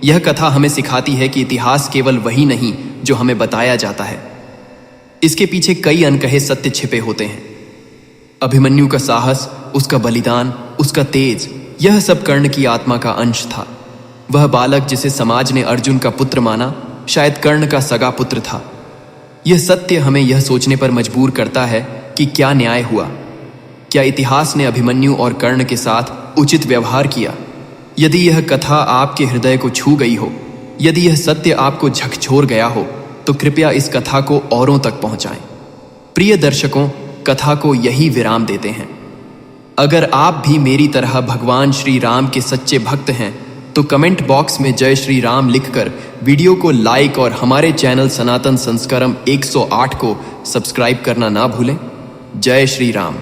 यह कथा हमें सिखाती है कि इतिहास केवल वही नहीं जो हमें बताया जाता है, इसके पीछे कई अनकहे सत्य छिपे होते हैं। अभिमन्यु का साहस, उसका बलिदान, उसका तेज, यह सब कर्ण की आत्मा का अंश था। वह बालक जिसे समाज ने अर्जुन का पुत्र माना, शायद कर्ण का सगा पुत्र था। यह सत्य हमें यह सोचने पर मजबूर करता है कि क्या न्याय हुआ। क्या इतिहास ने अभिमन्यु और कर्ण के साथ उचित व्यवहार किया? यदि यह कथा आपके हृदय को छू गई हो, यदि यह सत्य आपको झकझोर गया हो, तो कृपया इस कथा को औरों तक पहुंचाएं। प्रिय दर्शकों, कथा को यही विराम देते हैं। अगर आप भी मेरी तरह भगवान श्री राम के सच्चे भक्त हैं तो कमेंट बॉक्स में जय श्री राम लिखकर वीडियो को लाइक और हमारे चैनल सनातन संस्करम 108 को सब्सक्राइब करना ना भूलें। जय श्री राम।